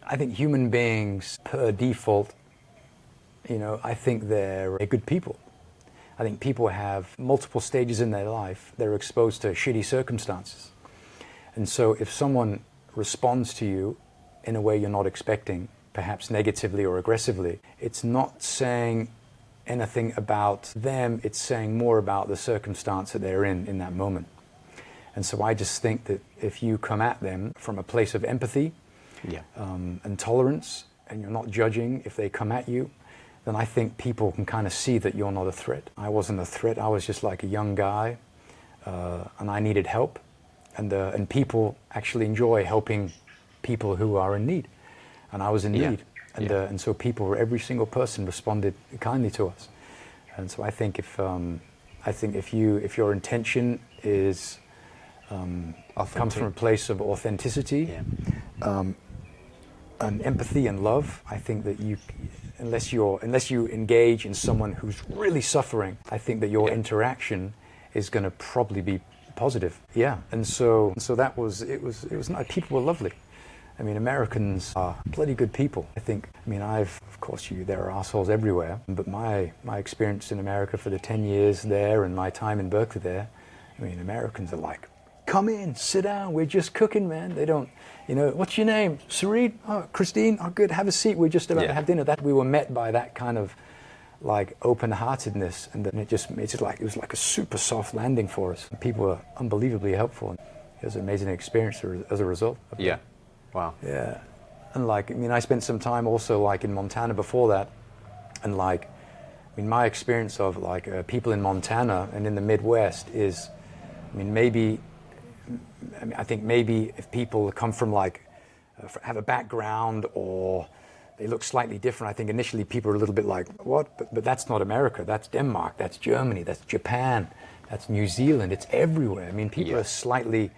I think human beings per default, I think they're good people. I think people have multiple stages in their life. They're exposed to shitty circumstances. And so if someone responds to you in a way you're not expecting, perhaps negatively or aggressively, it's not saying anything about them, it's saying more about the circumstance that they're in that moment. And so I just think that if you come at them from a place of empathy and tolerance, and you're not judging if they come at you, then I think people can kind of see that you're not a threat. I wasn't a threat, I was just like a young guy, and I needed help. And people actually enjoy helping people who are in need. And I was in need, and so every single person responded kindly to us. And so I think if your intention is comes from a place of authenticity, and empathy and love, I think that unless you engage in someone who's really suffering, I think that your interaction is going to probably be positive. Yeah, and so it was nice. People were lovely. I mean, Americans are bloody good people. Of course, there are assholes everywhere, but my experience in America for the 10 years there and my time in Berkeley there, Americans are like, come in, sit down, we're just cooking, man. They don't, what's your name? Sarid? Oh, Christine? Oh, good, have a seat, we're just about to have dinner. That we were met by that kind of open-heartedness, and then it was like a super soft landing for us. People were unbelievably helpful, and it was an amazing experience as a result of that. Wow. Yeah. And I spent some time also in Montana before that. And my experience of people in Montana and in the Midwest is I mean, I think maybe if people come from like, have a background or they look slightly different, I think initially people are a little bit like, what? But that's not America, that's Denmark, that's Germany, that's Japan, that's New Zealand, it's everywhere. I mean, people are slightly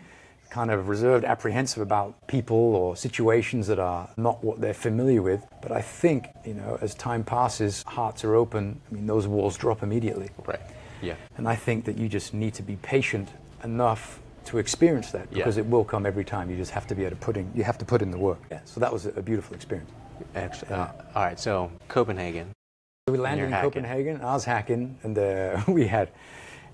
kind of reserved, apprehensive about people or situations that are not what they're familiar with. But I think, you know, as time passes, hearts are open, I mean, those walls drop immediately. Right, yeah. And I think that you just need to be patient enough to experience that, because it will come every time. You just have to be able to put in the work. Yeah, so that was a beautiful experience. Excellent. All right, so Copenhagen. We landed in Copenhagen. I was hacking, and we had,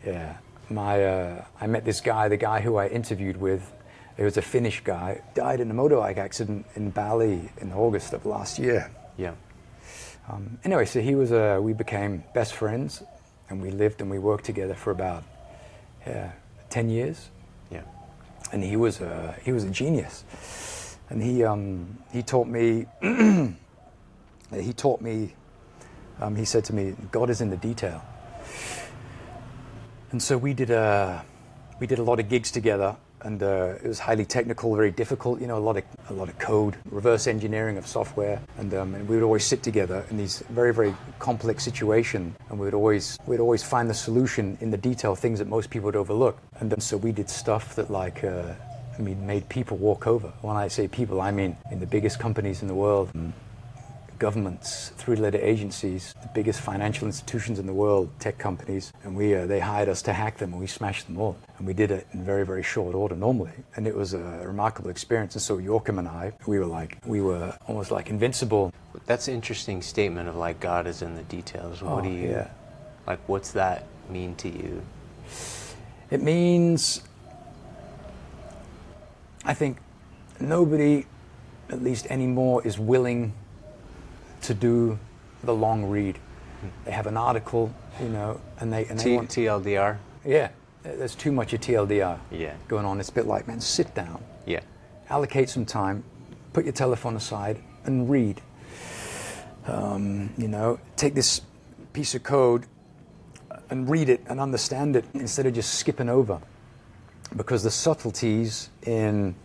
I met this guy, the guy who I interviewed with. It was a Finnish guy, died in a motorbike accident in Bali in August of last year. Yeah. Anyway, so we became best friends, and we lived and we worked together for about 10 years. Yeah. And he was a genius, and he taught me. He said to me, "God is in the detail." And so we did a lot of gigs together, and it was highly technical, very difficult. You know, a lot of code, reverse engineering of software, and we would always sit together in these very, very complex situations, and we'd always find the solution in the detail, things that most people would overlook. And so we did stuff that made people walk over. When I say people, I mean in the biggest companies in the world. Governments, three-letter agencies, the biggest financial institutions in the world, tech companies, and they hired us to hack them, and we smashed them all. And we did it in very, very short order normally, and it was a remarkable experience. And so Joachim and I, we were almost like invincible. That's an interesting statement of like God is in the details. What do you, like, what's that mean to you? It means, I think nobody, at least anymore, is willing to do the long read. They have an article, you know, and they want TLDR. Yeah, there's too much of TLDR going on. It's a bit like, man, sit down. Yeah. Allocate some time, put your telephone aside, and read. You know, take this piece of code and read it and understand it instead of just skipping over, because the subtleties in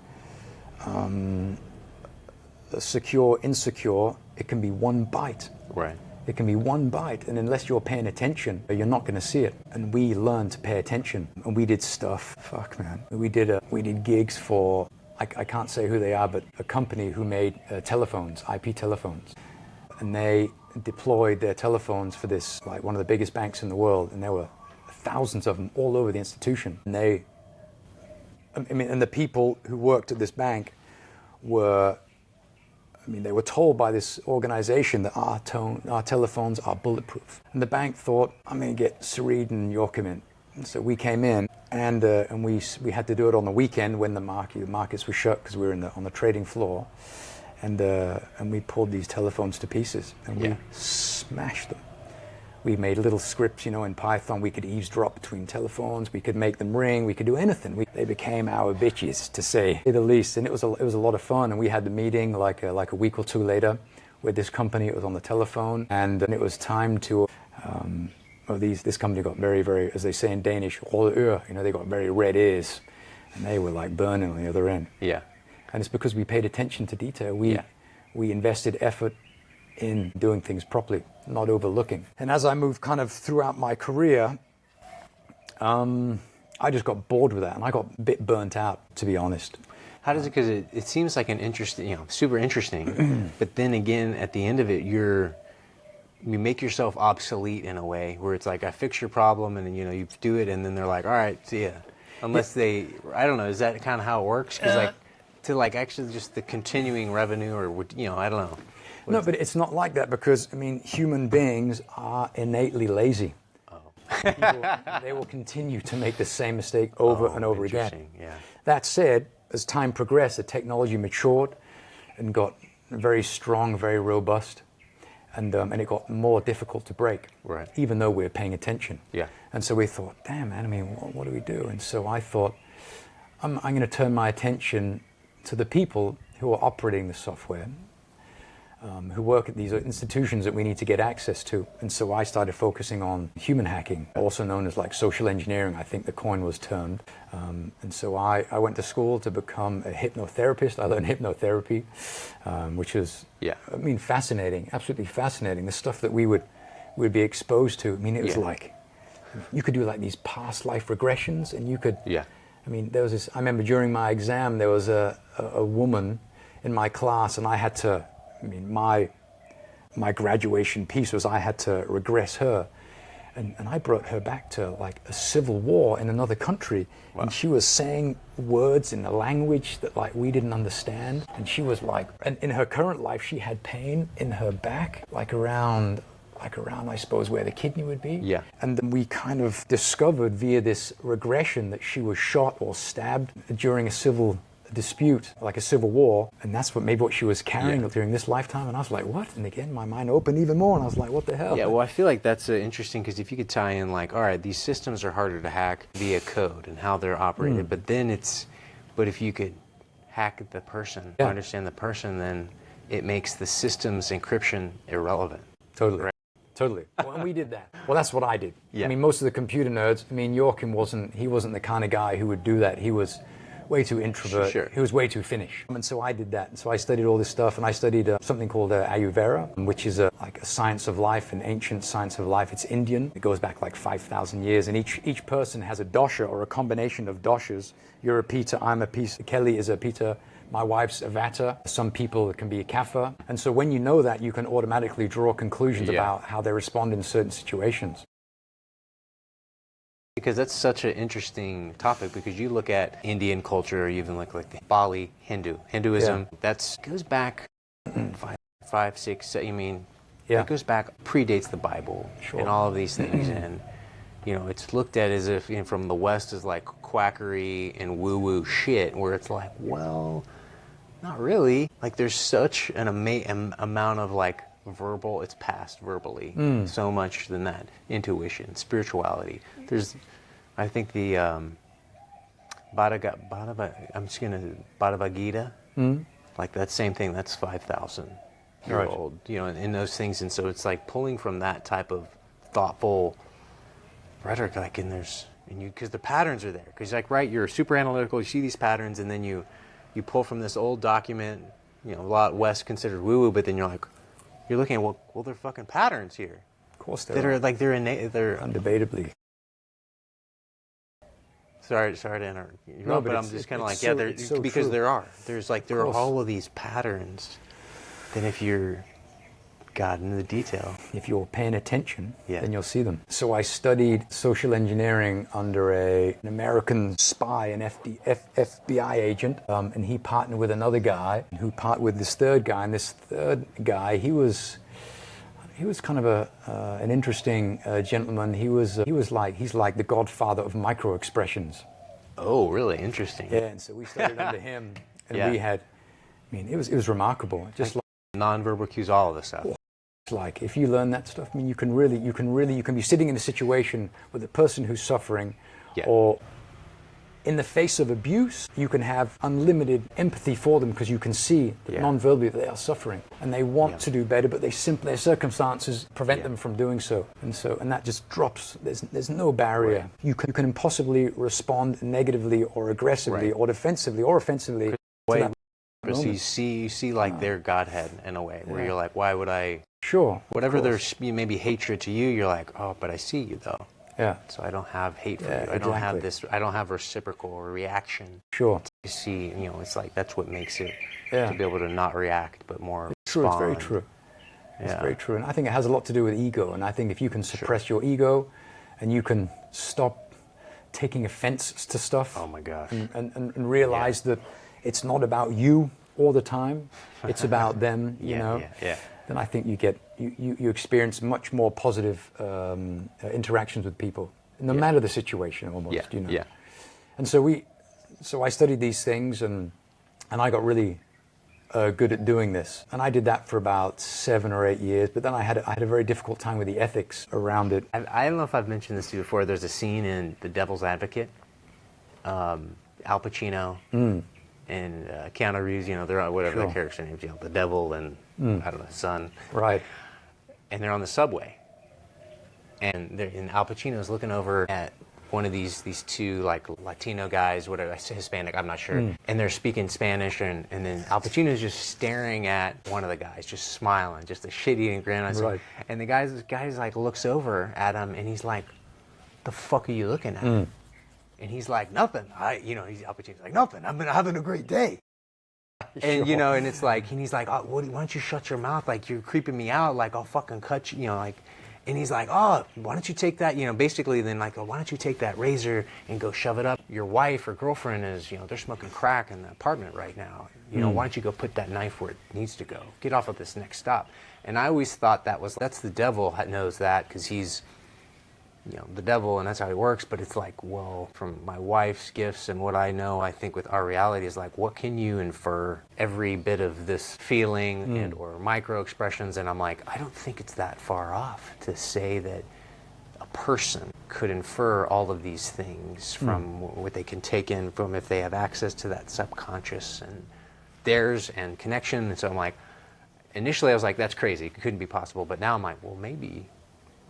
secure, insecure, it can be one byte. Right. It can be one byte, and unless you're paying attention, you're not going to see it. And we learned to pay attention, and we did stuff. Fuck, man. We did gigs for, I can't say who they are, but a company who made telephones, IP telephones, and they deployed their telephones for this, like one of the biggest banks in the world, and there were thousands of them all over the institution. And and the people who worked at this bank were. They were told by this organization that our telephones are bulletproof. And the bank thought, I'm going to get Sarid and Joachim in. And so we came in, and we had to do it on the weekend when the markets were shut, because we were on the trading floor. And we pulled these telephones to pieces, and we smashed them. We made little scripts, you know, in Python. We could eavesdrop between telephones. We could make them ring. We could do anything. They became our bitches, to say the least. And it was a lot of fun. And we had the meeting like a week or two later with this company. It was on the telephone, and it was time to. This company got very, very, as they say in Danish, røde ører. You know, they got very red ears, and they were like burning on the other end. Yeah. And it's because we paid attention to detail. We invested effort in doing things properly, not overlooking. And as I moved kind of throughout my career, I just got bored with that, and I got a bit burnt out, to be honest. How does it, because it seems like an interesting, you know, super interesting, but then again, at the end of it, you make yourself obsolete in a way where it's like, I fix your problem, and then, you know, you do it, and then they're like, all right, see ya. Unless I don't know, is that kind of how it works? Because actually just the continuing revenue, or, you know, I don't know. No, but it's not like that, because, human beings are innately lazy. They will continue to make the same mistake over and over again. Yeah. That said, as time progressed, the technology matured and got very strong, very robust, and it got more difficult to break, right, even though we were paying attention. Yeah. And so we thought, damn, man, what do we do? And so I thought, I'm going to turn my attention to the people who are operating the software. who work at these institutions that we need to get access to. And so I started focusing on human hacking, also known as like social engineering, I think the coin was termed. And so I went to school to become a hypnotherapist. I learned hypnotherapy, which is, I mean, fascinating, absolutely fascinating. The stuff that we'd be exposed to. I mean, it was like, you could do like these past life regressions, and you could, I mean, there was this, I remember during my exam, there was a woman in my class, and I had to, I mean, my graduation piece was I had to regress her. And I brought her back to like a civil war in another country. Wow. And she was saying words in a language that like we didn't understand. And she was like, and in her current life, she had pain in her back, like around, I suppose, where the kidney would be. Yeah. And then we kind of discovered via this regression that she was shot or stabbed during a civil dispute, like a civil war, and that's what she was carrying during this lifetime. And I was like, what? And again, my mind opened even more, and I was like, what the hell? Yeah, well, I feel like that's interesting, because if you could tie in like, all right, these systems are harder to hack via code and how they're operated, but then but if you could hack the person, understand the person, then it makes the system's encryption irrelevant. Totally. Right? Totally. Well, and we did that. Well, that's what I did. I mean, most of the computer nerds, I mean, Joachim wasn't the kind of guy who would do that. He was way too introvert. Sure. He was way too Finnish. And so I did that. And so I studied all this stuff, and I studied something called Ayurveda, which is like a science of life, an ancient science of life. It's Indian. It goes back like 5,000 years, and each person has a dosha, or a combination of doshas. You're a Pitta, I'm a Pitta, Kelly is a Pitta, my wife's a Vata, some people can be a Kapha. And so when you know that, you can automatically draw conclusions about how they respond in certain situations. Because that's such an interesting topic, because you look at Indian culture, or even like the Bali Hinduism, that goes back 5, 6, I mean, it goes back, predates the Bible and all of these things. And, you know, it's looked at as if, you know, from the West as like quackery and woo-woo shit, where it's like, well, not really. Like there's such an amount of like verbal, it's passed verbally, so much than that. Intuition, spirituality. There's, I think the Bhagavad Gita, like that same thing, that's 5,000 year old, you know, in those things. And so it's like pulling from that type of thoughtful rhetoric, like, because the patterns are there. Because like, right, you're super analytical, you see these patterns, and then you pull from this old document, you know, a lot West considered woo-woo, but then you're looking at, well, they're fucking patterns here. Of course they're they're innate, they're undebatably. Sorry to interrupt. No, but I'm just kind of like, because there are all of these patterns. Then if you're got into the detail, if you're paying attention, then you'll see them. So I studied social engineering under an American spy, an FBI agent, and he partnered with another guy who partnered with this third guy. And this third guy, he was kind of an interesting gentleman. He's like the godfather of micro expressions. Oh, really interesting. Yeah, and so we studied under him, and we had, I mean, it was remarkable. Just like nonverbal cues, all of this stuff. Like if you learn that stuff, I mean, you can be sitting in a situation with a person who's suffering, or in the face of abuse, you can have unlimited empathy for them, because you can see that non-verbally they are suffering and they want to do better, but their circumstances prevent them from doing so. And that just drops. There's no barrier. You can impossibly respond negatively or aggressively or defensively or offensively. So you see like their Godhead in a way, where you're like, why would I? Sure. Whatever there's maybe hatred to you, you're like, oh, but I see you though. Yeah. So I don't have hate for you. I don't have this. I don't have reciprocal or reaction. Sure. You see, you know, it's like that's what makes it to be able to not react, but more true. Respond. It's very true. It's very true, and I think it has a lot to do with ego. And I think if you can suppress your ego, and you can stop taking offense to stuff. Oh my gosh. And realize that it's not about you all the time. It's about them. You know. Yeah. Then I think you experience much more positive interactions with people, no matter the situation, almost. You know. Yeah. And so I studied these things, and I got really good at doing this. And I did that for about 7 or 8 years. But then I had a very difficult time with the ethics around it. I don't know if I've mentioned this to you before. There's a scene in The Devil's Advocate, Al Pacino. and Keanu Reeves, they're on whatever the character names, the devil and I don't know, son. Right. And they're on the subway, and Al Pacino's looking over at one of these two like Latino guys, whatever, Hispanic, I'm not sure, and they're speaking Spanish, and then Al Pacino's just staring at one of the guys, just smiling, just a shit-eating grin on his face. And the guy's like looks over at him, and he's like, "The fuck are you looking at?" And he's like, "Nothing." Al Pacino's like, "Nothing. I'm having a great day." And and it's like, and he's like, "Oh, why don't you shut your mouth? Like, you're creeping me out. Like, I'll fucking cut you." Like, and he's like, "Oh, why don't you take that?" Basically, then like, "Oh, why don't you take that razor and go shove it up? Your wife or girlfriend is, they're smoking crack in the apartment right now. Why don't you go put that knife where it needs to go? Get off at this next stop." And I always thought that's the devil knows that because he's the devil, and that's how he works. But it's like, well, from my wife's gifts and what I know, I think with our reality is like, what can you infer every bit of this feeling and or micro expressions? And I'm like, I don't think it's that far off to say that a person could infer all of these things from what they can take in from if they have access to that subconscious and theirs and connection. And so I'm like, initially I was like, that's crazy, it couldn't be possible. But now I'm like, well, maybe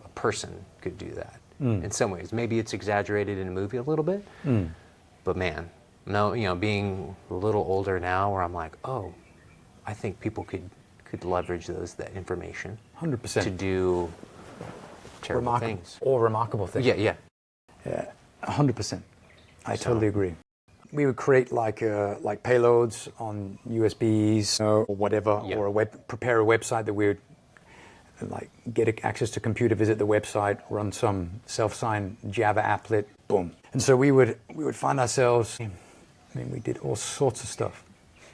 a person could do that. In some ways, maybe it's exaggerated in a movie a little bit, but man, no, being a little older now, where I'm like, oh, I think people could leverage that information, 100%, to do terrible things or remarkable things. Yeah, 100%. I totally agree. We would create like payloads on USBs or whatever, or prepare a website that we would like get access to computer, visit the website, run some self-signed Java applet, boom. And so we would find ourselves, we did all sorts of stuff,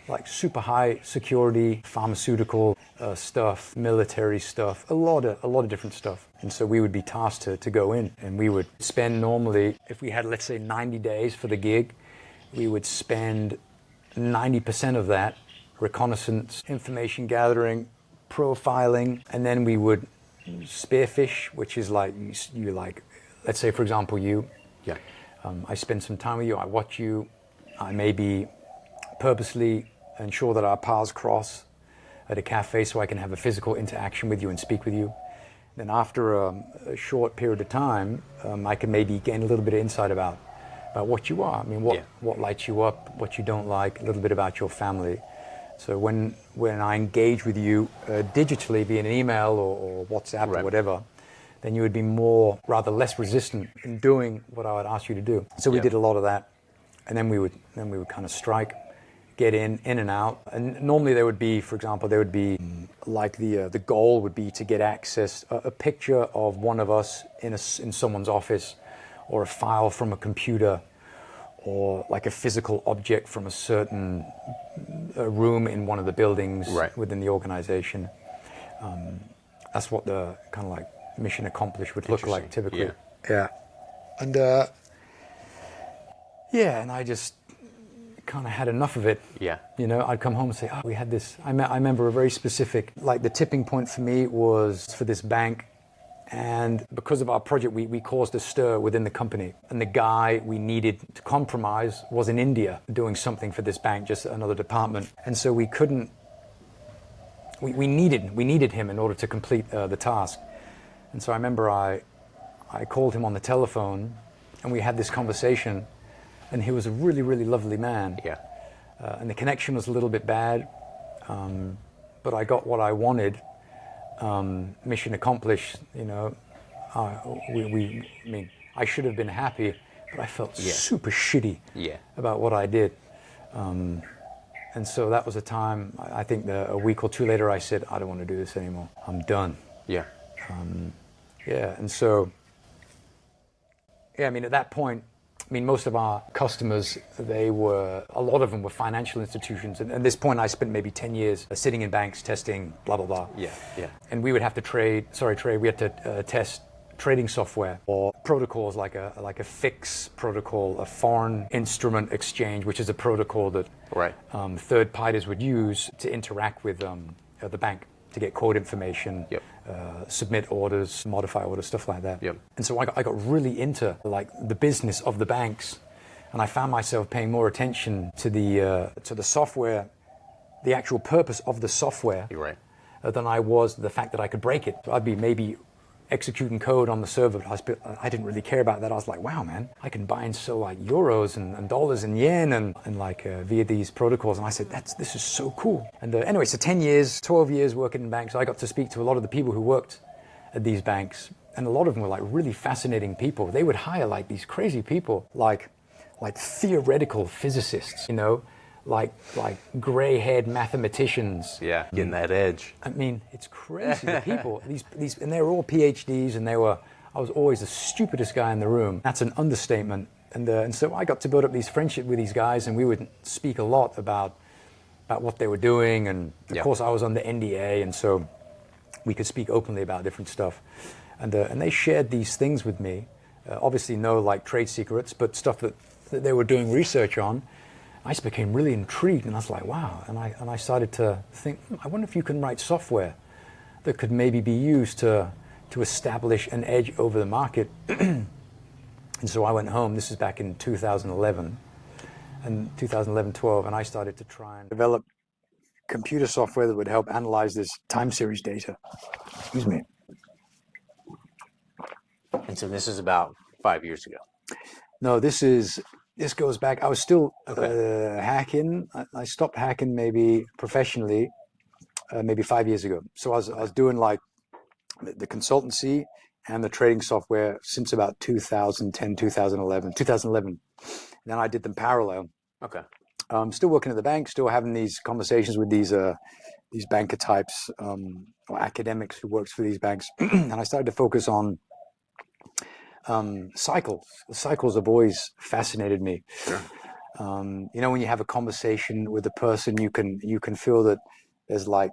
like super high security, pharmaceutical stuff, military stuff, a lot of different stuff. And so we would be tasked to go in, and we would spend normally, if we had, let's say, 90 days for the gig, we would spend 90% of that reconnaissance, information gathering, profiling, and then we would spearfish, which is like you like, let's say for example I spend some time with you, I watch you, I maybe purposely ensure that our paths cross at a cafe so I can have a physical interaction with you and speak with you. Then after a short period of time, I can maybe gain a little bit of insight about what you are. What lights you up, what you don't like, a little bit about your family. So when I engage with you digitally via an email or WhatsApp or whatever, then you would be rather less resistant in doing what I would ask you to do. So we did a lot of that, and then we would kind of strike, get in and out. And normally there would be, for example, like the goal would be to get access, a picture of one of us in someone's office, or a file from a computer, or like a physical object from a certain room in one of the buildings within the organization. That's what the kind of like mission accomplished would look like typically. And and I just kind of had enough of it. I'd come home and say, oh, we had this. I remember a very specific, like the tipping point for me was for this bank. And because of our project, we caused a stir within the company. And the guy we needed to compromise was in India doing something for this bank, just another department. And so we couldn't, we needed him in order to complete the task. And so I remember I called him on the telephone, and we had this conversation. And he was a really, really lovely man. And the connection was a little bit bad, but I got what I wanted. Mission accomplished, I should have been happy, but I felt super shitty about what I did. And so that was a time, I think a week or two later, I said, I don't want to do this anymore. I'm done. And so, at that point, most of our customers, a lot of them were financial institutions. And at this point, I spent maybe 10 years sitting in banks, testing, blah, blah, blah. And we would have to we had to test trading software or protocols like a FIX protocol, a foreign instrument exchange, which is a protocol that third parties would use to interact with the bank to get quote information, submit orders, modify orders, stuff like that. And so I got really into like the business of the banks, And I found myself paying more attention to the software, the actual purpose of the software, You're right. Than I was the fact that I could break it. So I'd be maybe executing code on the server, but I didn't really care about that. I was like, wow, man, I can buy and sell like euros and dollars and yen and like via these protocols. And I said, this is so cool. And anyway, so 10 years, 12 years working in banks, I got to speak to a lot of the people who worked at these banks. And a lot of them were like really fascinating people. They would hire like these crazy people, like theoretical physicists, you know, like gray-haired mathematicians. Yeah, getting that edge. I mean, it's crazy. The people, these, and they were all PhDs, and I was always the stupidest guy in the room. That's an understatement. And so I got to build up these friendships with these guys, and we would speak a lot about what they were doing. And of course, I was under NDA, and so we could speak openly about different stuff. And they shared these things with me. Obviously, no like trade secrets, but stuff that they were doing research on. I just became really intrigued, and I was like, wow. And I started to think, I wonder if you can write software that could maybe be used to establish an edge over the market. And so I went home. This is back in 2011, and 2011-12, and I started to try and develop computer software that would help analyze this time series data. Excuse me. And so this is about 5 years ago. No, this goes back. I was still hacking. I stopped hacking maybe professionally, maybe 5 years ago. So I was doing like the consultancy and the trading software since about 2010, 2011. 2011. Then I did them parallel. Okay. Still working at the bank, still having these conversations with these banker types or academics who works for these banks. And I started to focus on cycles. The cycles have always fascinated me. Sure. You know, when you have a conversation with a person, you can feel that there's like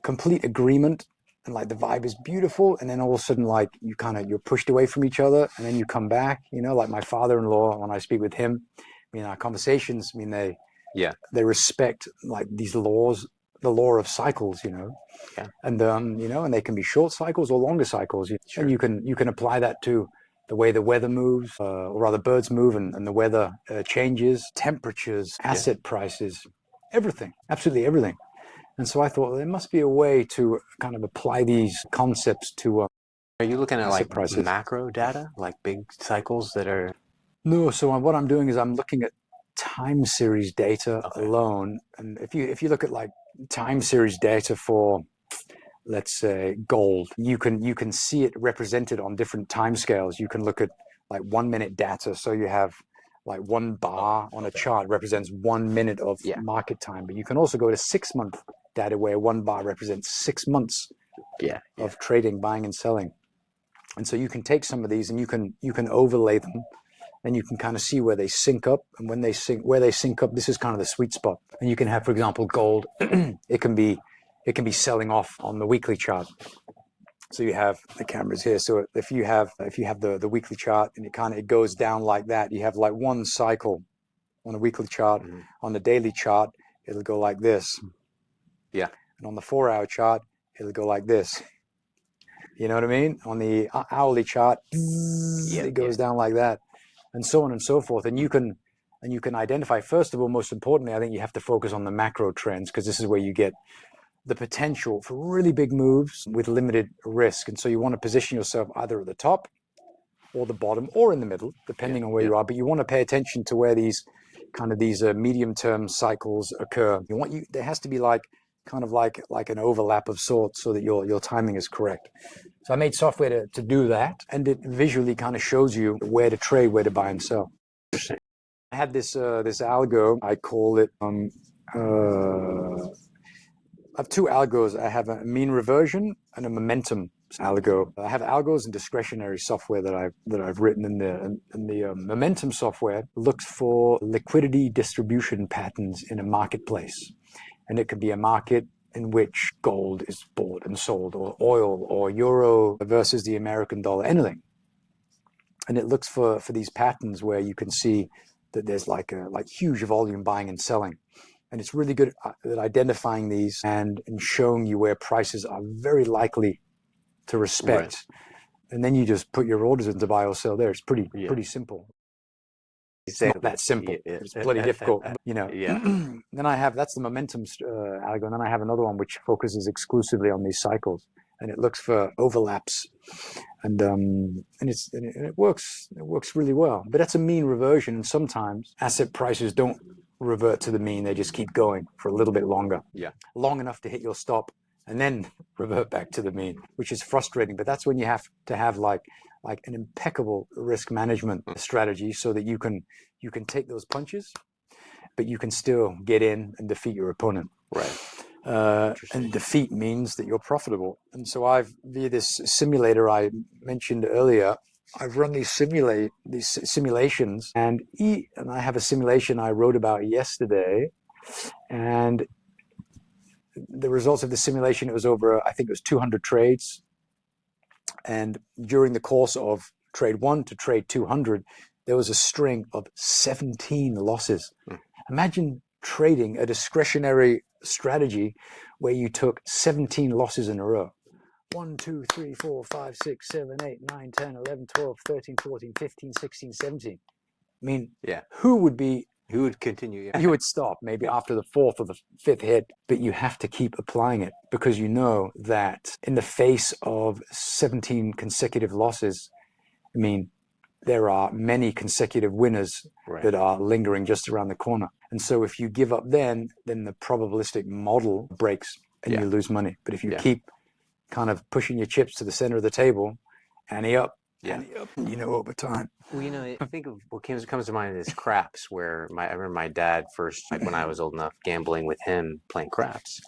complete agreement, and like the vibe is beautiful, and then all of a sudden like you're pushed away from each other, and then you come back. You know, like my father-in-law, when I speak with him, I mean, our conversations, I mean, they respect like these laws, the law of cycles, you know. Yeah. And you know, and they can be short cycles or longer cycles. Sure. And you can apply that to the way the weather moves, or rather birds move, and the weather changes, temperatures, asset prices, everything, absolutely everything. And so I thought, well, there must be a way to kind of apply these concepts to Are you looking at like prices. Macro data, like big cycles that are? No, so what I'm doing is I'm looking at time series data alone. And if you look at like time series data for, let's say, gold, you can see it represented on different time scales. You can look at like 1 minute data. So you have like one bar on a chart represents 1 minute of market time. But you can also go to 6 month data where one bar represents 6 months of trading, buying and selling. And so you can take some of these and you can overlay them, and you can kind of see where they sync up. And when where they sync up, this is kind of the sweet spot. And you can have, for example, gold. it can be selling off on the weekly chart. So you have the cameras here. So if you have the weekly chart, and it goes down like that, you have like one cycle on a weekly chart. Mm-hmm. On the daily chart, it'll go like this. Yeah. And on the 4 hour chart, it'll go like this. You know what I mean? On the hourly chart, it goes down like that, and so on and so forth. And you can identify, first of all, most importantly, I think you have to focus on the macro trends, because this is where you get the potential for really big moves with limited risk. And so you want to position yourself either at the top or the bottom or in the middle, depending on where you are. But you want to pay attention to where these medium-term cycles occur. There has to be like an overlap of sorts, so that your timing is correct. So I made software to do that, and it visually kind of shows you where to trade, where to buy and sell. I had this algo. I call it. I have two algos. I have a mean reversion and a momentum algo. I have algos and discretionary software that I've written in there. And the momentum software looks for liquidity distribution patterns in a marketplace. And it could be a market in which gold is bought and sold, or oil, or euro versus the American dollar, anything. And it looks for these patterns where you can see that there's like huge volume buying and selling. And it's really good at identifying these and showing you where prices are very likely to respect. Right. And then you just put your orders into buy or sell there. It's pretty simple. It's not that simple. It's bloody difficult, you know. Yeah. Then I have, that's the momentum algo. And then I have another one which focuses exclusively on these cycles, and it looks for overlaps, and it works really well. But that's a mean reversion, and sometimes asset prices don't revert to the mean. They just keep going for a little bit longer. Yeah. Long enough to hit your stop and then revert back to the mean, which is frustrating. But that's when you have to have like an impeccable risk management strategy, so that you can take those punches, but you can still get in and defeat your opponent. Right. And defeat means that you're profitable. And so via this simulator I mentioned earlier, I've run these simulations, and I have a simulation I wrote about yesterday, and the results of the simulation, it was over, I think it was 200 trades. And during the course of trade 1 to trade 200, there was a string of 17 losses. Imagine trading a discretionary strategy where you took 17 losses in a row. 1, 2, 3, 4, 5, 6, 7, 8, 9, 10, 11, 12, 13, 14, 15, 16, 17. I mean, who would continue? You would stop maybe after the 4th or the 5th hit, but you have to keep applying it, because you know that in the face of 17 consecutive losses, I mean, there are many consecutive winners that are lingering just around the corner. And so if you give up then the probabilistic model breaks and you lose money. But if you keep kind of pushing your chips to the center of the table, ante up, you know, over time. Well, you know, I think of what comes to mind is craps, where I remember my dad first, like when I was old enough, gambling with him, playing craps.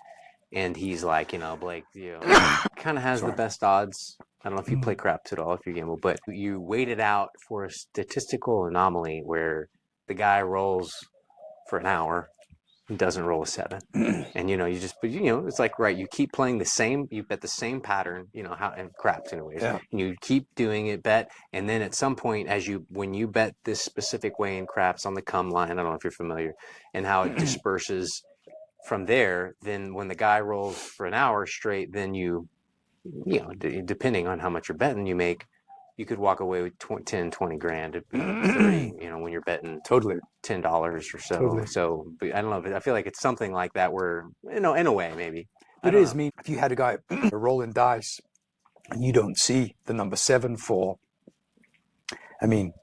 And he's like, you know, Blake, you know, kind of has the best odds. I don't know if you play craps at all, if you gamble, but you wait it out for a statistical anomaly where the guy rolls for an hour and doesn't roll a 7. And, you know, it's like, you keep playing you bet the same pattern, you know, and craps anyways, and you keep doing it, bet. And then at some point, when you bet this specific way in craps on the come line, I don't know if you're familiar, and how it disperses from there, then when the guy rolls for an hour straight, then you know, depending on how much you're betting, you could walk away with 10, 20 grand, 30, you know, when you're betting $10 or so. Totally. So, but I don't know, but I feel like it's something like that where, you know, in a way, maybe. It is. I mean, if you had a guy rolling dice and you don't see the number 7 fall, I mean,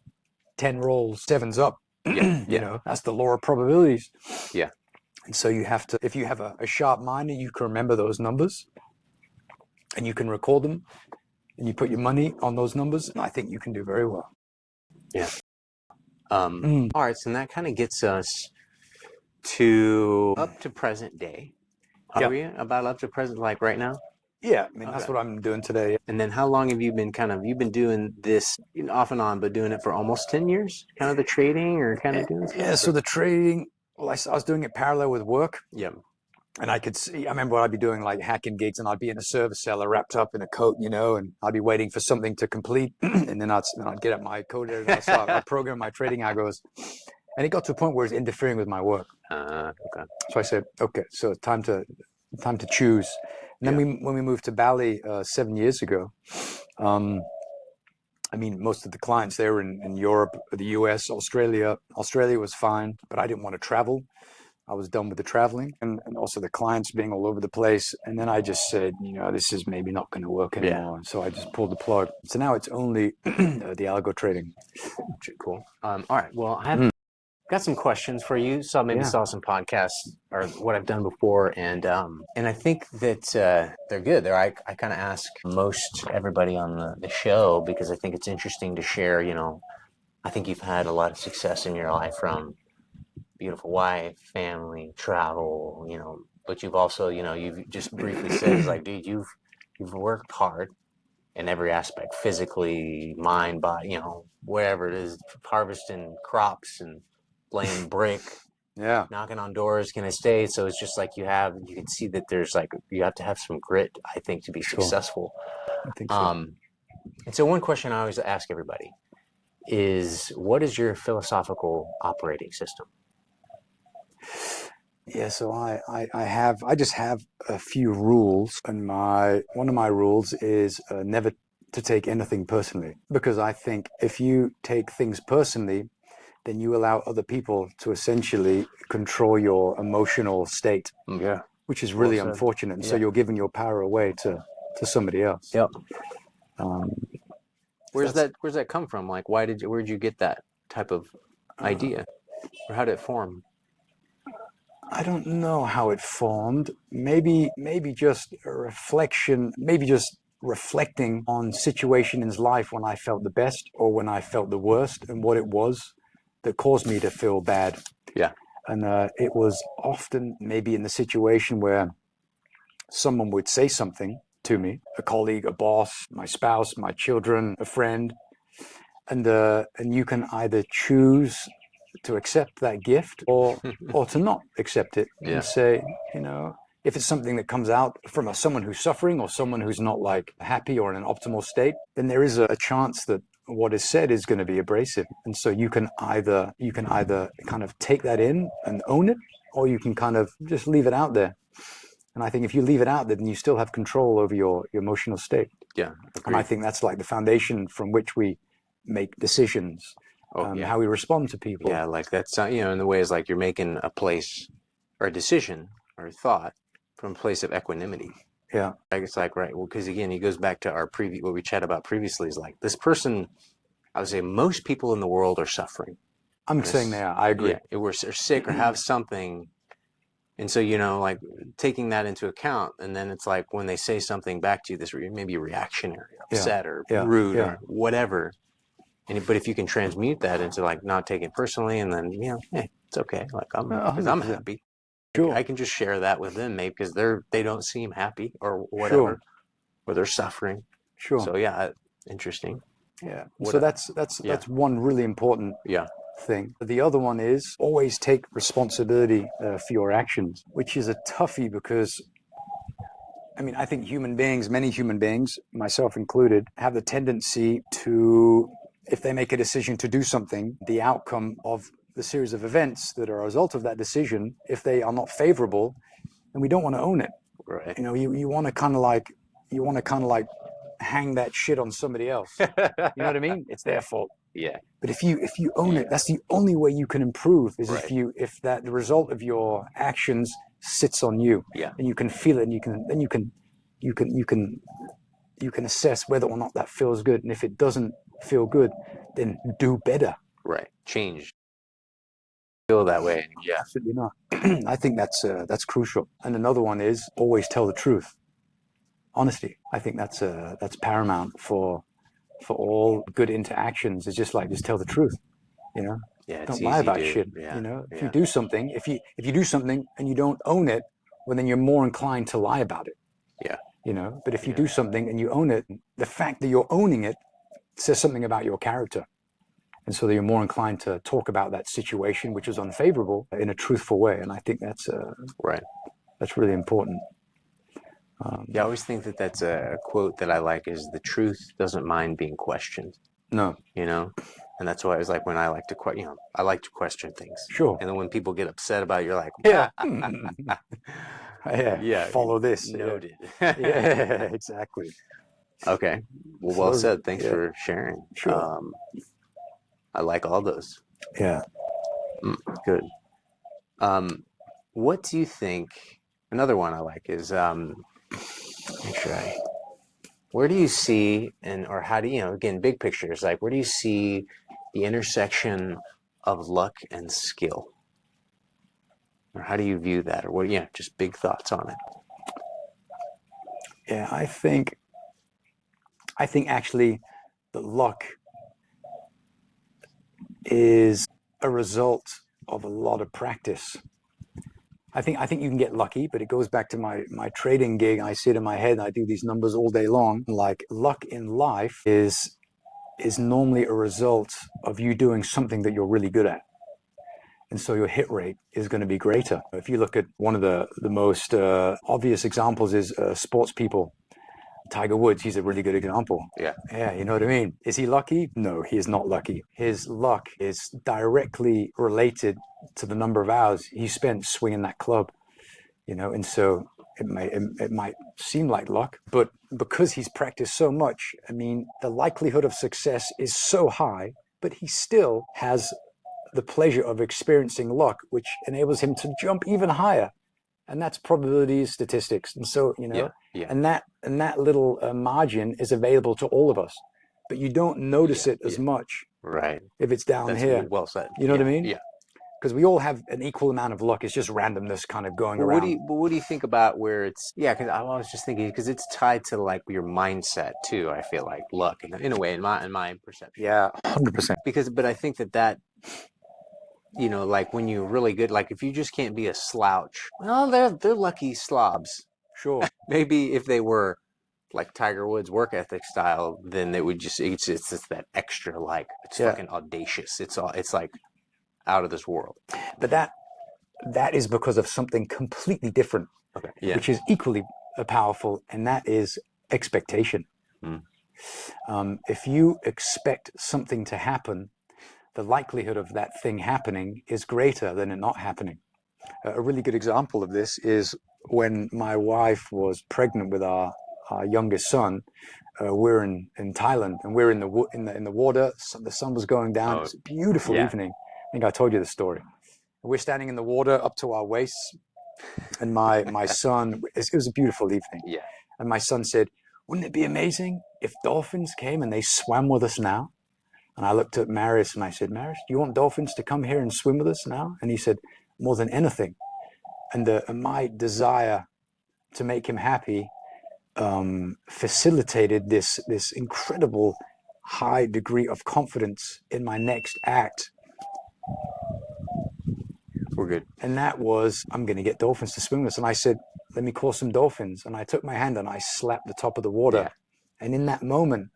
10 rolls, 7's up. You know, that's the law of probabilities. Yeah. And so you have to, if you have a sharp mind and you can remember those numbers and you can record them, and you put your money on those numbers, I think you can do very well. Yeah. All right, so that kind of gets us to up to present day. Are we about up to present, like right now? Yeah, I mean, that's what I'm doing today. And then how long have you been you've been doing this, you know, off and on, but doing it for almost 10 years? Kind of the trading, or kind of doing this? Yeah, so the trading, well, I was doing it parallel with work. Yeah. And I could see, I remember I'd be doing like hacking gigs, and I'd be in a service cellar wrapped up in a coat, you know, and I'd be waiting for something to complete. And then I'd get up my code and I'd program my trading algos. And it got to a point where it's interfering with my work. Okay. So I said, okay, so time to choose. And then when we moved to Bali 7 years ago, I mean, most of the clients there in Europe, the US, Australia was fine, but I didn't want to travel. I was done with the traveling, and also the clients being all over the place. And then I just said, you know, this is maybe not going to work anymore. And so I just pulled the plug. So now it's only the algo trading. Cool. All right. Well, I have got some questions for you. So maybe saw some podcasts or what I've done before, and I think that they're good. I kind of ask most everybody on the show because I think it's interesting to share. You know, I think you've had a lot of success in your life, from beautiful wife, family, travel, you know, but you've also, you know, you've just briefly said, it's like, dude, you've worked hard in every aspect, physically, mind, body, you know, wherever it is, harvesting crops and laying brick, knocking on doors, can I stay? So it's just like you can see that there's like, you have to have some grit, I think, to be successful. I think so. And so one question I always ask everybody is, what is your philosophical operating system? Yeah, so I just have a few rules, and one of my rules is never to take anything personally, because I think if you take things personally, then you allow other people to essentially control your emotional state. Yeah. Which is really unfortunate. And so you're giving your power away to somebody else. Yep. Where's that come from? Like, where'd you get that type of idea? Or how did it form? I don't know how it formed. Maybe just a reflection, maybe just reflecting on situations in life when I felt the best or when I felt the worst, and what it was that caused me to feel bad. Yeah. And it was often maybe in the situation where someone would say something to me, a colleague, a boss, my spouse, my children, a friend, and you can either choose to accept that gift or to not accept it and say, if it's something that comes out from someone who's suffering or someone who's not like happy or in an optimal state, then there is a chance that what is said is going to be abrasive. And so you can either kind of take that in and own it, or you can kind of just leave it out there. And I think if you leave it out there, then you still have control over your emotional state. Yeah. Agreed. And I think that's like the foundation from which we make decisions, how we respond to people. Yeah, like that's, in the way is like you're making a place or a decision or a thought from a place of equanimity. Yeah. Like it's like, right, well, because again, he goes back to what we chatted about previously is like this person, I would say most people in the world are suffering. I'm saying they are, I agree. Yeah, or sick or have something. And so, like taking that into account, and then it's like when they say something back to you, this maybe reactionary, upset or rude or whatever. But if you can transmute that into like not taking it personally, and then hey, it's okay. Like I'm happy. Sure. I can just share that with them, maybe because they don't seem happy or whatever, or they're suffering. Sure. So interesting. Yeah. So that's one really important thing. The other one is always take responsibility for your actions, which is a toughie because, I think many human beings, myself included, have the tendency to, if they make a decision to do something, the outcome of the series of events that are a result of that decision, if they are not favorable, then we don't want to own it. Right. You want to kind of like hang that shit on somebody else. You know what I mean? It's their fault. Yeah. But if you own it, that's the only way you can improve is if the result of your actions sits on you. Yeah. And you can feel it, and you can assess whether or not that feels good. And if it doesn't feel good, then do better. Right. Change. Feel that way. Yeah. Absolutely not. I think that's crucial. And another one is always tell the truth. Honesty. I think that's paramount for all good interactions. It's just tell the truth. Yeah. Don't lie about shit. Yeah. If you do something, if you do something and you don't own it, well then you're more inclined to lie about it. Yeah. But if you do something and you own it, the fact that you're owning it says something about your character. And so that you're more inclined to talk about that situation, which is unfavorable, in a truthful way. And I think that's that's really important. I always think that's a quote that I like is the truth doesn't mind being questioned. No. And that's why it's like when I like to I like to question things. Sure. And then when people get upset about it, you're like, follow this. Noted. Yeah, exactly. Okay. Well said. Thanks for sharing. Sure. I like all those. Yeah. Good. What do you think? Another one I like is where do you see or how do you again big pictures like where do you see the intersection of luck and skill, or how do you view that, or what? Just big thoughts on it. Yeah, I think actually the luck is a result of a lot of practice. I think you can get lucky, but it goes back to my trading gig. I sit in my head and I do these numbers all day long. Like luck in life is normally a result of you doing something that you're really good at. And so your hit rate is going to be greater. If you look at one of the most obvious examples is sports people. Tiger Woods, he's a really good example. Yeah, you know what I mean? Is he lucky? No, he is not lucky. His luck is directly related to the number of hours he spent swinging that club, and so it might seem like luck, but because he's practiced so much, the likelihood of success is so high, but he still has the pleasure of experiencing luck, which enables him to jump even higher. And that's probability statistics. And so, you know, and that little margin is available to all of us, but you don't notice it as much if it's down here. Well said. You know what I mean? Yeah. Because we all have an equal amount of luck. It's just randomness kind of going around. What do you think about where it's, because I was just thinking, because it's tied to like your mindset too, I feel like luck in a way, in my perception. Yeah, 100%. But I think that, you know, like when you're really good, like if you just can't be a slouch, well, they're lucky slobs. Sure. Maybe if they were like Tiger Woods work ethic style, then they would just, it's just that extra, like, it's fucking audacious. It's like out of this world. But that is because of something completely different, which is equally powerful, and that is expectation. If you expect something to happen, the likelihood of that thing happening is greater than it not happening. A really good example of this is when my wife was pregnant with our youngest son. We're in Thailand, and we're in the water. So the sun was going down. It was a beautiful evening. I think I told you the story. We're standing in the water up to our waists, and my son, it was a beautiful evening. Yeah. And my son said, "Wouldn't it be amazing if dolphins came and they swam with us now?" And I looked at Marius and I said, "Marius, do you want dolphins to come here and swim with us now?" And he said, "More than anything." And my desire to make him happy facilitated this incredible high degree of confidence in my next act. We're good. And that was, I'm going to get dolphins to swim with us. And I said, "Let me call some dolphins." And I took my hand and I slapped the top of the water. Yeah. And in that moment,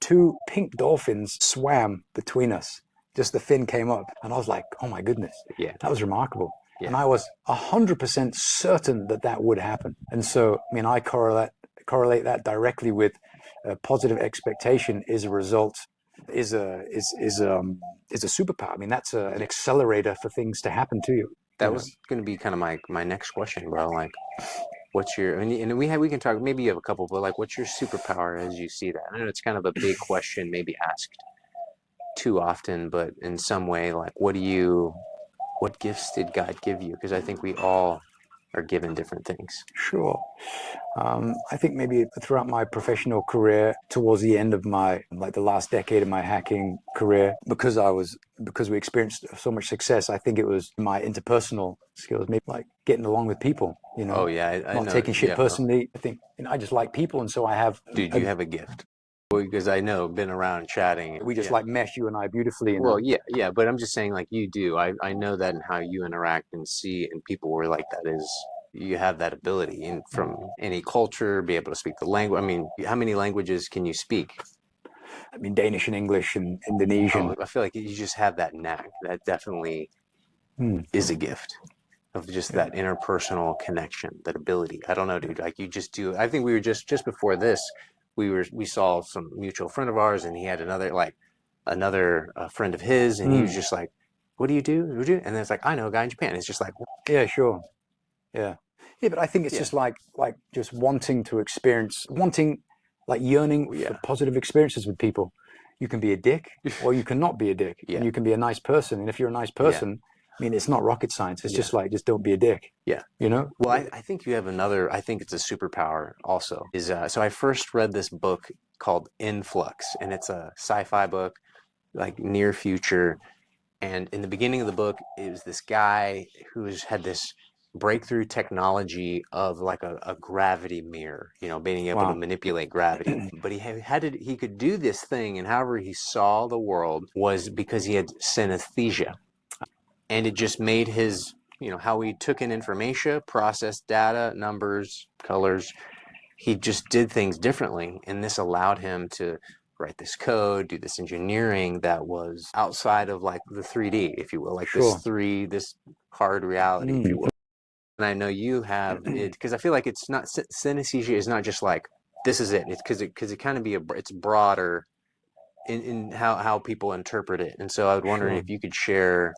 2 pink dolphins swam between us. Just the fin came up. And I was like, oh my goodness. Yeah. That was remarkable. Yeah. And I was 100% certain that would happen. And so, I mean, I correlate that directly with positive expectation is a result, is a superpower. I mean, that's an accelerator for things to happen to you. That was going to be kind of my next question, bro. Like, what's your, and we can talk, maybe you have a couple, but like, what's your superpower as you see that? I know it's kind of a big question, maybe asked too often, but in some way, like, what gifts did God give you? Because I think we all are given different things. Sure. I think maybe throughout my professional career, towards the end of the last decade of my hacking career, because we experienced so much success, I think it was my interpersonal skills, maybe like getting along with people, you know. Oh yeah, I not know. taking shit personally. I think, I just like people, and so I have. Dude, you have a gift. Because I know, been around chatting. We just like mesh, you and I, beautifully. Well, yeah, but I'm just saying, like, you do. I know that in how you interact and see, and people were like, that is, you have that ability, and from any culture, be able to speak the language. I mean, how many languages can you speak? I mean, Danish and English and Indonesian. I feel like you just have that knack. That definitely is a gift of just that interpersonal connection, that ability. I don't know, dude. Like, you just do. I think we were just before this. We saw some mutual friend of ours, and he had another friend of his, and he was just like, "What do you do? What do you do?" And then it's like, "I know a guy in Japan." It's just like, yeah, sure, yeah, but I think it's just like just wanting to experience, like yearning for positive experiences with people. You can be a dick, or you can not be a dick, and you can be a nice person. And if you're a nice person, I mean, it's not rocket science. It's just don't be a dick. Yeah. You know? Well, I think you have another, I think it's a superpower also. So I first read this book called Influx, and it's a sci-fi book, like near future. And in the beginning of the book, it was this guy who's had this breakthrough technology of like a gravity mirror, being able to manipulate gravity. But he could do this thing, and however he saw the world was because he had synesthesia. And it just made his, how he took in information, processed data, numbers, colors. He just did things differently. And this allowed him to write this code, do this engineering that was outside of like the 3D, if you will, like this hard reality, if you will. And I know you have it, because I feel like it's not, synesthesia is not just like, this is it. It's because it kind of it's broader in how people interpret it. And so I was wondering if you could share,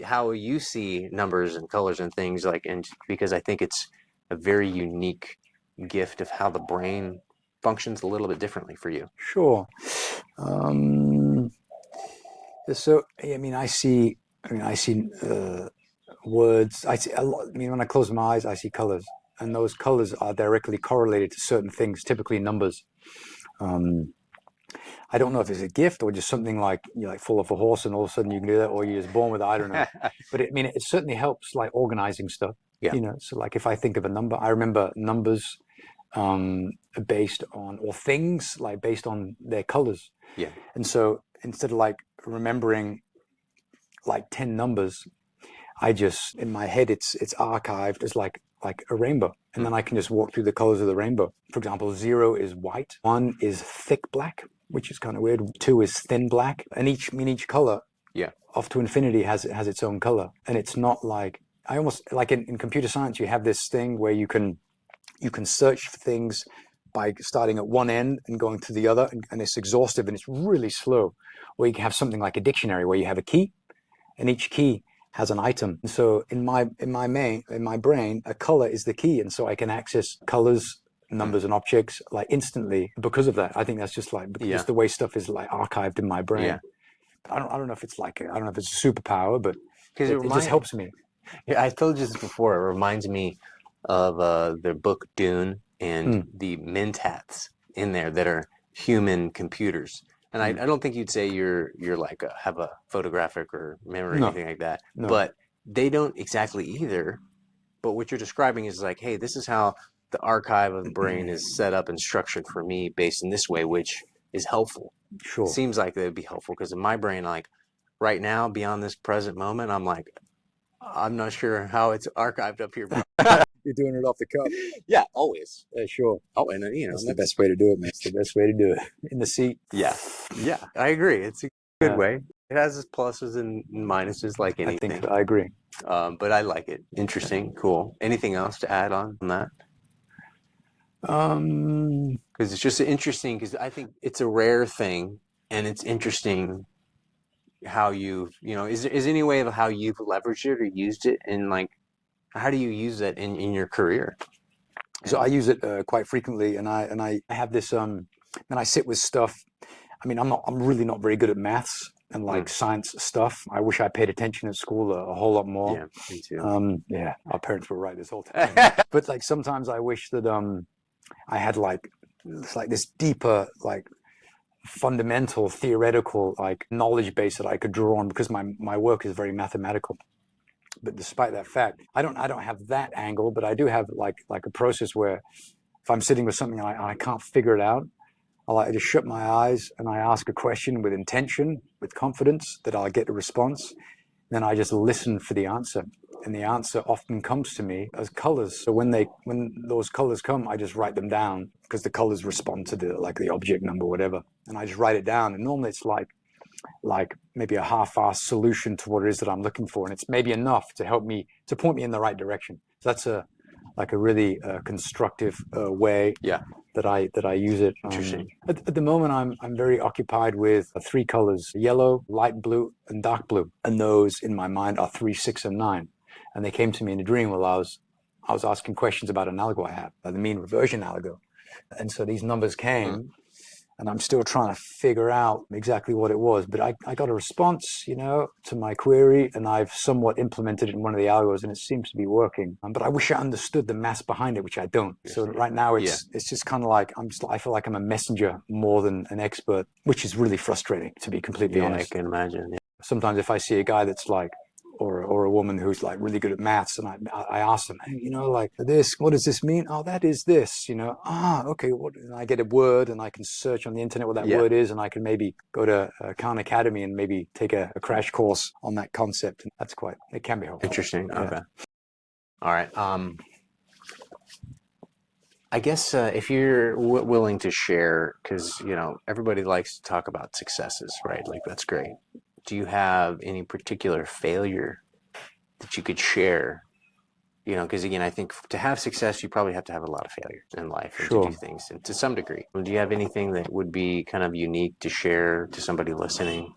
how you see numbers and colors and things like, and because I think it's a very unique gift of how the brain functions a little bit differently for you. Sure. So, I mean, I see words. I see a lot. I mean, when I close my eyes, I see colors, and those colors are directly correlated to certain things, typically numbers. I don't know if it's a gift or just something like you like fall off a horse and all of a sudden you can do that, or you're just born with it. I don't know. But I mean, it certainly helps like organizing stuff. Yeah. You know, so like if I think of a number, I remember numbers based on, or things like based on their colors. Yeah. And so instead of like remembering like 10 numbers, I just, in my head, it's archived as like a rainbow. And then I can just walk through the colors of the rainbow. For example, 0 is white, 1 is thick black, which is kind of weird. 2 is thin black, and each color, off to infinity, has its own color. And it's not like, I almost like in computer science, you have this thing where you can search for things by starting at one end and going to the other, and it's exhaustive and it's really slow. Or you can have something like a dictionary where you have a key, and each key has an item. And so in my brain, a color is the key, and so I can access colors, numbers, and objects like instantly because of that. I think that's just like just the way stuff is like archived in my brain. Yeah. I don't know if it's like, I don't know if it's a superpower, but it just helps me. Yeah, I told you this before. It reminds me of the book Dune and the mentats in there that are human computers. And I don't think you'd say you're like have a photographic or memory or anything like that. No. But they don't exactly either. But what you're describing is like, hey, this is how the archive of the brain is set up and structured for me based in this way, which is helpful. Sure. It seems like it would be helpful because in my brain, like right now, beyond this present moment, I'm like, I'm not sure how it's archived up here. You're doing it off the cuff. Yeah, always. Sure. Oh, and that's the best way to do it, man. It's the best way to do it. In the seat. Yeah. Yeah, I agree. It's a good way. It has its pluses and minuses like anything. I agree. But I like it. Interesting. Cool. Anything else to add on that? Because it's just interesting, because I think it's a rare thing, and it's interesting how is there any way of how you've leveraged it or used it, and like how do you use that in your career? So I use it quite frequently, and I have this and I sit with stuff. I mean, I'm really not very good at maths and like science stuff. I wish I paid attention at school a whole lot more. Yeah, me too. Yeah, our parents were right this whole time. But like sometimes I wish that I had like this deeper like fundamental theoretical like knowledge base that I could draw on, because my work is very mathematical. But despite that fact, I don't have that angle, but I do have like a process where if I'm sitting with something and I can't figure it out, I just shut my eyes and I ask a question with intention, with confidence that I'll get a response. Then I just listen for the answer, and the answer often comes to me as colors. So when those colors come, I just write them down, because the colors respond to the object number, whatever, and I just write it down. And normally it's like maybe a half-assed solution to what it is that I'm looking for, and it's maybe enough to help me, to point me in the right direction. So that's a really constructive way that I use it. Interesting. At the moment, I'm very occupied with 3 colors: yellow, light blue, and dark blue. And those in my mind are 3, 6, and 9. And they came to me in a dream while I was asking questions about an algo I have, the mean reversion algo. And so these numbers came. And I'm still trying to figure out exactly what it was. But I got a response, to my query, and I've somewhat implemented it in one of the algos, and it seems to be working. But I wish I understood the math behind it, which I don't. So right now it's just kind of like, I feel like I'm a messenger more than an expert, which is really frustrating, to be completely honest. I can imagine. Yeah. Sometimes if I see a guy that's like, or a woman who's like really good at maths, and I ask them, hey, like this, what does this mean? Oh, that is this, okay. And I get a word, and I can search on the internet what that word is, and I can maybe go to Khan Academy and maybe take a crash course on that concept. And it can be helpful. Interesting. Yeah. Okay. All right. I guess if you're willing to share, because everybody likes to talk about successes, right? Like that's great. Do you have any particular failure that you could share? Because again, I think to have success, you probably have to have a lot of failure in life and to do things, and to some degree. Do you have anything that would be kind of unique to share to somebody listening?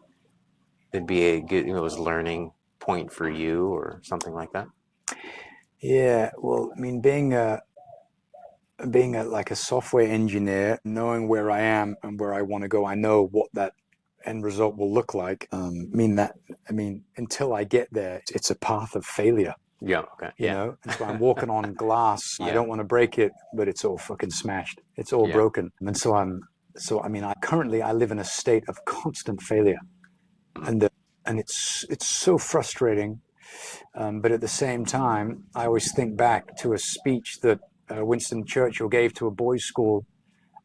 That'd be a good, was learning point for you or something like that? Yeah. Well, I mean, being a like a software engineer, knowing where I am and where I want to go, I know what that end result will look like. I mean, until I get there, it's a path of failure. Yeah. Okay. You know, and so I'm walking on glass. I don't want to break it, but it's all fucking smashed. It's all broken. And so I mean, currently I live in a state of constant failure, and it's so frustrating. But at the same time, I always think back to a speech that Winston Churchill gave to a boys' school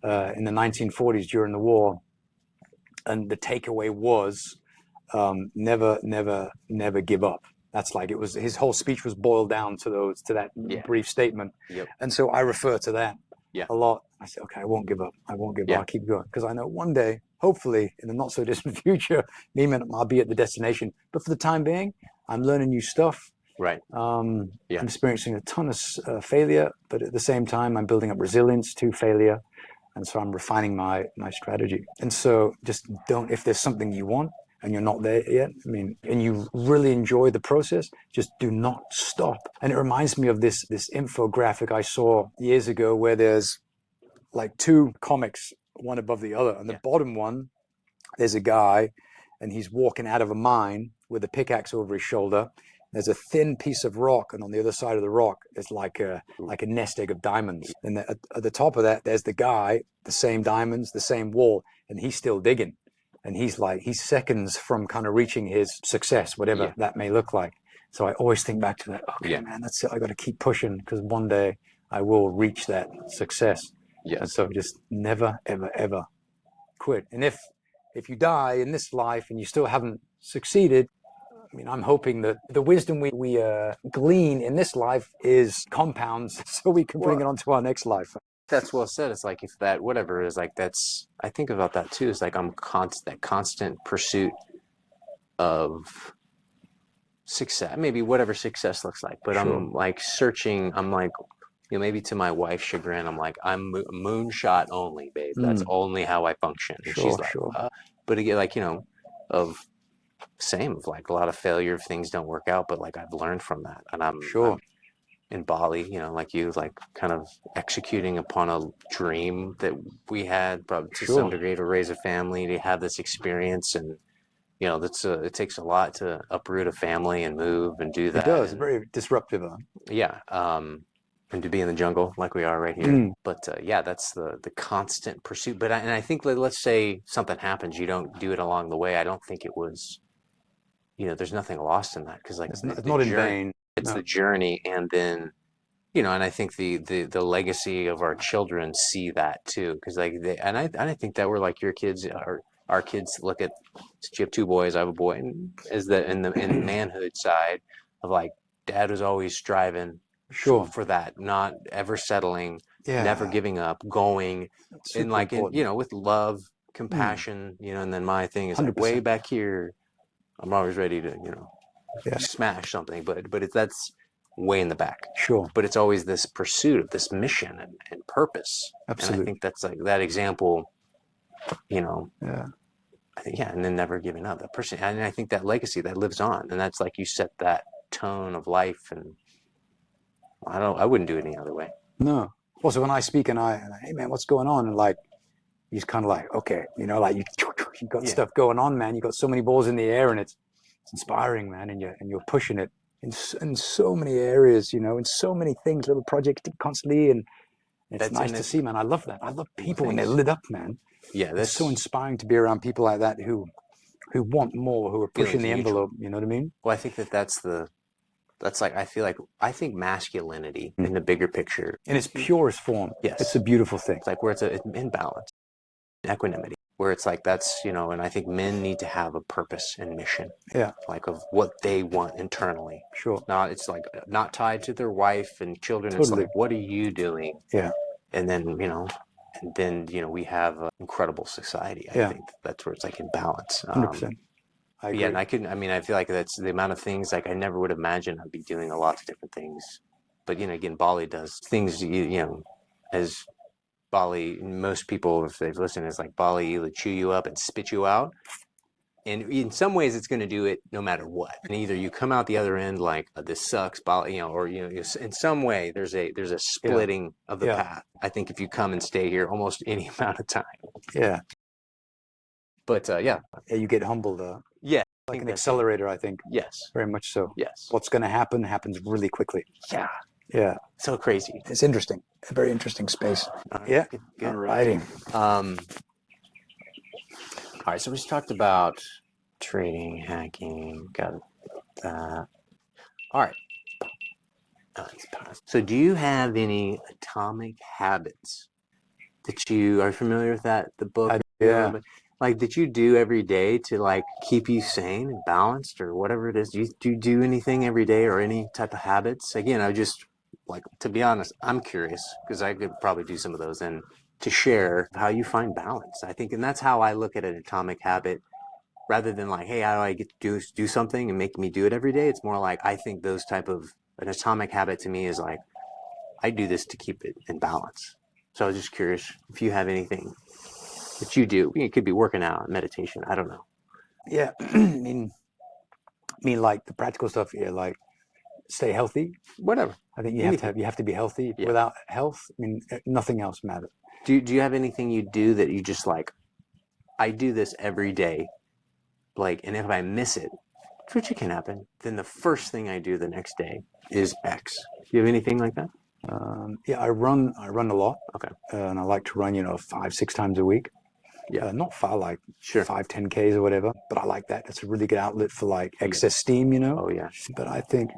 in the 1940s during the war, and the takeaway was never give up. That's like, it was, his whole speech was boiled down to that brief statement. Yep. And so I refer to that a lot. I say, okay, I won't give up. I won't give up. I'll keep going. Because I know one day, hopefully in the not so distant future, I'll be at the destination. But for the time being, I'm learning new stuff. Right. I'm experiencing a ton of failure, but at the same time, I'm building up resilience to failure. And so I'm refining my strategy. And so just don't, if there's something you want, and you're not there yet, I mean, and you really enjoy the process, just do not stop. And it reminds me of this infographic I saw years ago where there's like two comics, one above the other. And the bottom one, there's a guy and he's walking out of a mine with a pickaxe over his shoulder. There's a thin piece of rock, and on the other side of the rock is like a nest egg of diamonds. And at the top of that, there's the guy, the same diamonds, the same wall, and he's still digging. And he's seconds from kind of reaching his success, whatever that may look like. So I always think back to that. Okay, man, that's it. I got to keep pushing because one day I will reach that success. Yeah. And so just never, ever, ever quit. And if you die in this life and you still haven't succeeded, I mean, I'm hoping that the wisdom we glean in this life is compounds so we can bring it onto our next life. That's well said. It's like, if that, whatever it is, like, that's, I think about that too. It's like that constant pursuit of success, maybe whatever success looks like, but I'm like searching, I'm like, you know, maybe to my wife's chagrin, I'm like, I'm moonshot only, babe. That's only how I function. And she's like, but again, like, you know, of like a lot of failure if things don't work out, but like I've learned from that. And I'm in Bali, you know, like you, like kind of executing upon a dream that we had, probably to some degree, to raise a family, to have this experience. And, you know, that's it takes a lot to uproot a family and move and do that. It does. And, very disruptive. Yeah. And to be in the jungle like we are right here. But yeah, that's the constant pursuit. But I think, let's say something happens, you don't do it along the way. I don't think it was, you know, there's nothing lost in that, because like it's not in vain. It's the journey, and then, you know, and I think the legacy of our children see that too, because like I think that we're like your kids, our kids look at, you have two boys, I have a boy, and is that in the manhood side of like, dad was always striving for that, not ever settling, never giving up, going, and like, you know, with love, compassion, you know. And then my thing is like, way back here, I'm always ready to, you know, smash something, but that's way in the back. But it's always this pursuit of this mission and purpose. Absolutely. And I think that's like that example, you know. I think, and then never giving up, that person. And I think that legacy that lives on, and that's like, you set that tone of life, and I wouldn't do it any other way. No. Also, when I speak and hey man, what's going on? And like, he's kind of like, okay, you know, like you got stuff going on, man. You got so many balls in the air, and it's inspiring, man. And you're pushing it in so many areas, you know, in so many things, little projects constantly. And it's nice to see, man. I love that. I love people when they're lit up, man. Yeah, that's so inspiring to be around people like that who want more, who are pushing the envelope. You know what I mean? Well, I think that's like, I think masculinity in the bigger picture, in its purest form. Yes, it's a beautiful thing. It's like where it's in balance, equanimity, where it's like, that's, you know. And I think men need to have a purpose and mission. Like of what they want internally. Not, it's like not tied to their wife and children. It's like, what are you doing? And then, you know. And then, you know, we have an incredible society. I think that's where it's like in balance. 100%. I agree. And I feel like that's the amount of things, like I never would imagine I'd be doing a lot of different things. But, you know, again, Bali does things, you know, as Bali, most people, if they've listened, is like Bali either chew you up and spit you out. And in some ways, it's going to do it no matter what. And either you come out the other end like, this sucks, Bali, you know, or, you know, in some way, there's a splitting of the path. I think if you come and stay here almost any amount of time. But yeah. Yeah, you get humbled. Yeah. Like an accelerator, I think. Yes. Very much so. Yes. What's going to happen happens really quickly. Yeah. Yeah. So crazy. It's interesting. A very interesting space. Yeah. Good, good. All righty. All right. So we just talked about trading, hacking, got that. All right. So do you have any atomic habits that you are familiar with that, the book? Yeah. Like that you do every day to like keep you sane and balanced or whatever it is? Do you do anything every day or any type of habits? Again, I just like, to be honest, I'm curious because I could probably do some of those and to share how you find balance. I think, and that's how I look at an atomic habit rather than like, hey, how do I get to do something and make me do it every day? It's more like, I think those type of, an atomic habit to me is like, I do this to keep it in balance. So I was just curious if you have anything that you do. It could be working out, meditation. I don't know. Yeah. I mean, like the practical stuff. Yeah, like stay healthy. Whatever. I think you have to be healthy. Yeah. Without health, I mean, nothing else matters. Do you have anything you do that you just like? I do this every day, like, and if I miss it, which it can happen, then the first thing I do the next day is X. Do you have anything like that? Yeah, I run a lot. Okay. And I like to run, 5-6 times a week. Yeah. Not far, like sure. 5-10 Ks or whatever, but I like that. It's a really good outlet for like excess steam, Oh yeah. But I think,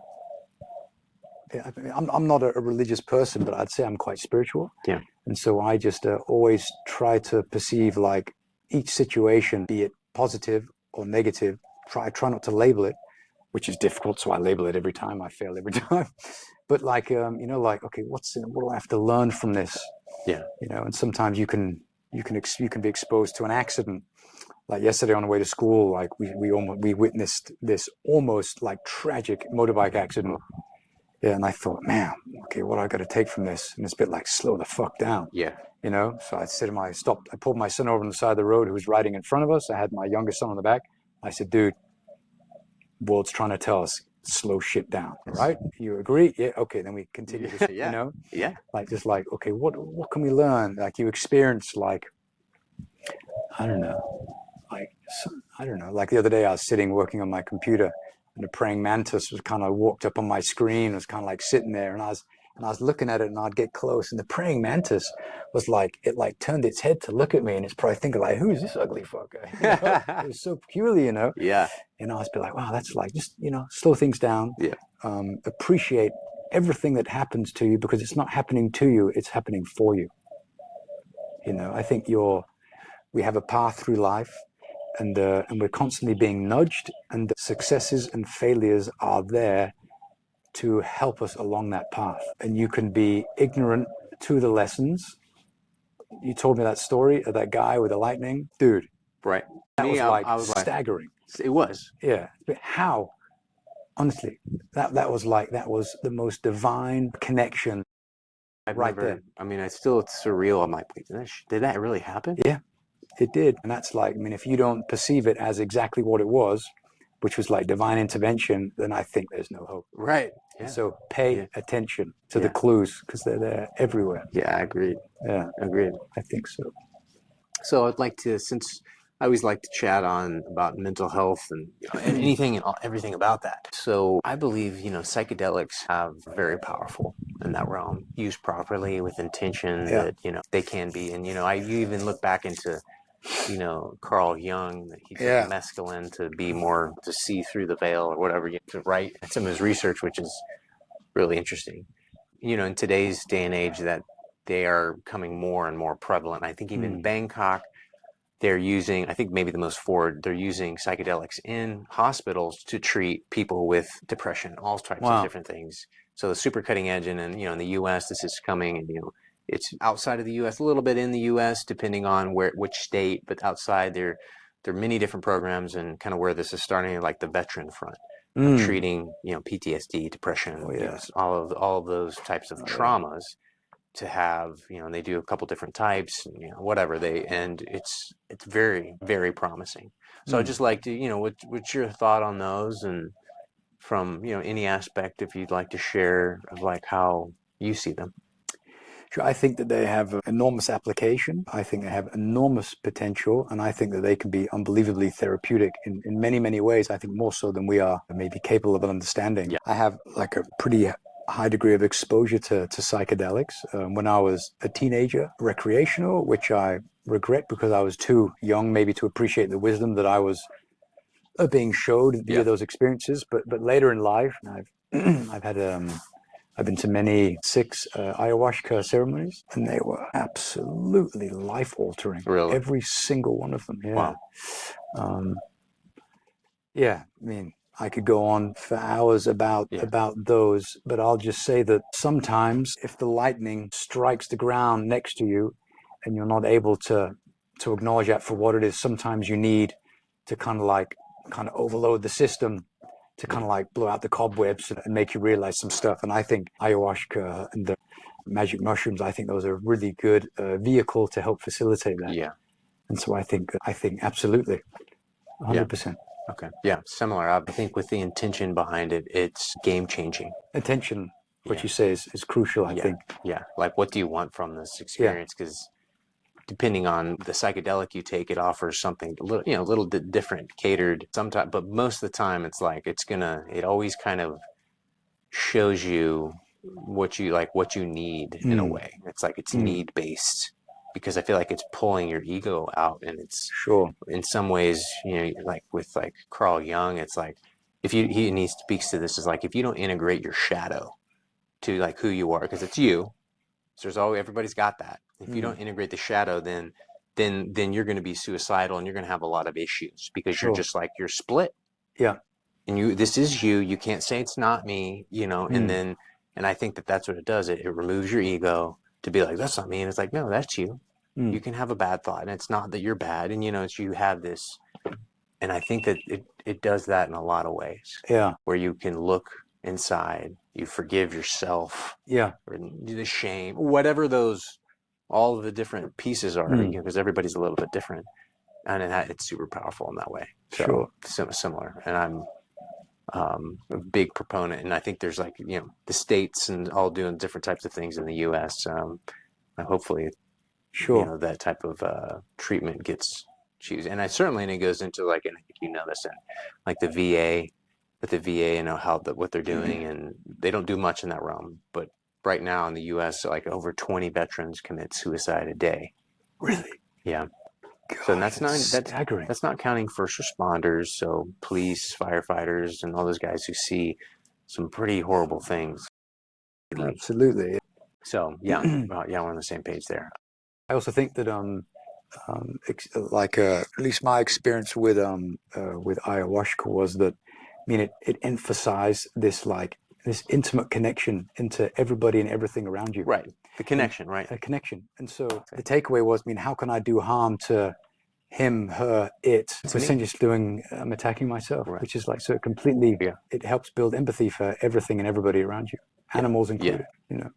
yeah, I mean, I'm not a religious person, but I'd say I'm quite spiritual. Yeah. And so I just always try to perceive like each situation, be it positive or negative, try not to label it, which is difficult. So I label it every time. I fail every time. But like, like, okay, what do I have to learn from this? Yeah. And sometimes you can be exposed to an accident. Like yesterday on the way to school, like we witnessed this almost like tragic motorbike accident. Yeah, and I thought, man, okay, what do I got to take from this? And it's a bit like, slow the fuck down. Yeah. So I said I pulled my son over on the side of the road who was riding in front of us. I had my youngest son on the back. I said, dude, world's trying to tell us, slow shit down, right? You agree? Yeah, okay, then we continue this, Yeah. Yeah. Like, just like, okay, what can we learn? Like you experience like, I don't know, like the other day I was sitting working on my computer and a praying mantis was kind of walked up on my screen, was kind of like sitting there, and I was looking at it, and I'd get close, and the praying mantis was like, it like turned its head to look at me, and it's probably thinking like, who's this ugly fucker? It was so peculiar, Yeah. And I was be like, wow, that's like, just, slow things down. Yeah. Appreciate everything that happens to you because it's not happening to you, it's happening for you. I think we have a path through life, and we're constantly being nudged, and the successes and failures are there to help us along that path. And you can be ignorant to the lessons. You told me that story of that guy with the lightning, dude. Right. That was staggering. It was. Yeah. But how? Honestly, that was the most divine connection. There. I mean, it's surreal. I'm like, wait, did that really happen? Yeah, it did. And that's like, I mean, if you don't perceive it as exactly what it was, which was like divine intervention, then I think there's no hope. Right. Yeah. So pay attention to the clues because they're there everywhere. Yeah, I agree. Yeah, agreed. I think so. So I'd like to, since I always like to chat about mental health and anything and everything about that. So I believe, psychedelics have very powerful in that realm, used properly with intention that, they can be. And, you even look back into, Carl Jung, that he took mescaline to be more, to see through the veil or whatever, to write some of his research, which is really interesting. In today's day and age that they are becoming more and more prevalent. I think even Bangkok, they're using, I think maybe the most forward, they're using psychedelics in hospitals to treat people with depression, all types of different things. So the super cutting edge, and in the U.S. this is coming, and it's outside of the U.S., a little bit in the U.S. depending on which state, but outside there are many different programs, and kind of where this is starting, like the veteran front, treating PTSD, depression, all of those types of traumas. To have, they do a couple different types, whatever and it's very, very promising. So I'd just like to, what's your thought on those, and from, any aspect, if you'd like to share of like how you see them. Sure, I think that they have enormous application. I think they have enormous potential, and I think that they can be unbelievably therapeutic in many, many ways. I think more so than we are maybe capable of understanding. Yeah. I have like a pretty high degree of exposure to psychedelics when I was a teenager, recreational, which I regret because I was too young maybe to appreciate the wisdom that I was being showed via those experiences. But later in life, I've been to many 6 ayahuasca ceremonies, and they were absolutely life-altering. Really? Every single one of them, yeah. Wow. Yeah, I mean, I could go on for hours about those, but I'll just say that sometimes if the lightning strikes the ground next to you and you're not able to acknowledge that for what it is, sometimes you need to kind of overload the system to kind of like blow out the cobwebs and make you realize some stuff. And I think ayahuasca and the magic mushrooms, I think those are a really good vehicle to help facilitate that. Yeah. And so I think absolutely, 100%. Okay. Yeah, similar. I think with the intention behind it, it's game changing. Attention, what you say is crucial, I think. Yeah. Like, what do you want from this experience? Because depending on the psychedelic you take, it offers something a little different, catered sometimes, but most of the time it's like it always kind of shows you what you need in a way. It's like it's need based, because I feel like it's pulling your ego out, and it's in some ways, like with like Carl Jung, it's like if he speaks to this as like if you don't integrate your shadow to like who you are, because it's you. So there's always, everybody's got that. If you don't integrate the shadow, then you're going to be suicidal, and you're going to have a lot of issues because you're just like, you're split. Yeah. And this is you. You can't say it's not me, and I think that's what it does. It removes your ego to be like, that's not me. And it's like, no, that's you. You can have a bad thought, and it's not that you're bad. And, it's you have this. And I think that it does that in a lot of ways. Yeah. Where you can look inside, you forgive yourself, or the shame, whatever all of the different pieces are, because everybody's a little bit different, and it's super powerful in that way. So similar, and I'm a big proponent, and I think there's like the states and all doing different types of things in the U.S. Hopefully, that type of treatment gets used, and it goes into like, and I think this, and like the VA. With the VA, what they're doing, and they don't do much in that realm. But right now in the U.S., like over 20 veterans commit suicide a day. Really? Yeah. God, so that's staggering. That's not counting first responders, so police, firefighters, and all those guys who see some pretty horrible things. Absolutely. So we're on the same page there. I also think that at least my experience with ayahuasca was that. I mean, it emphasized this intimate connection into everybody and everything around you. Right. The connection, right? A connection. And so the takeaway was, how can I do harm to him, her, it? So essentially just I'm attacking myself, which is like, so it completely, it helps build empathy for everything and everybody around you, animals included,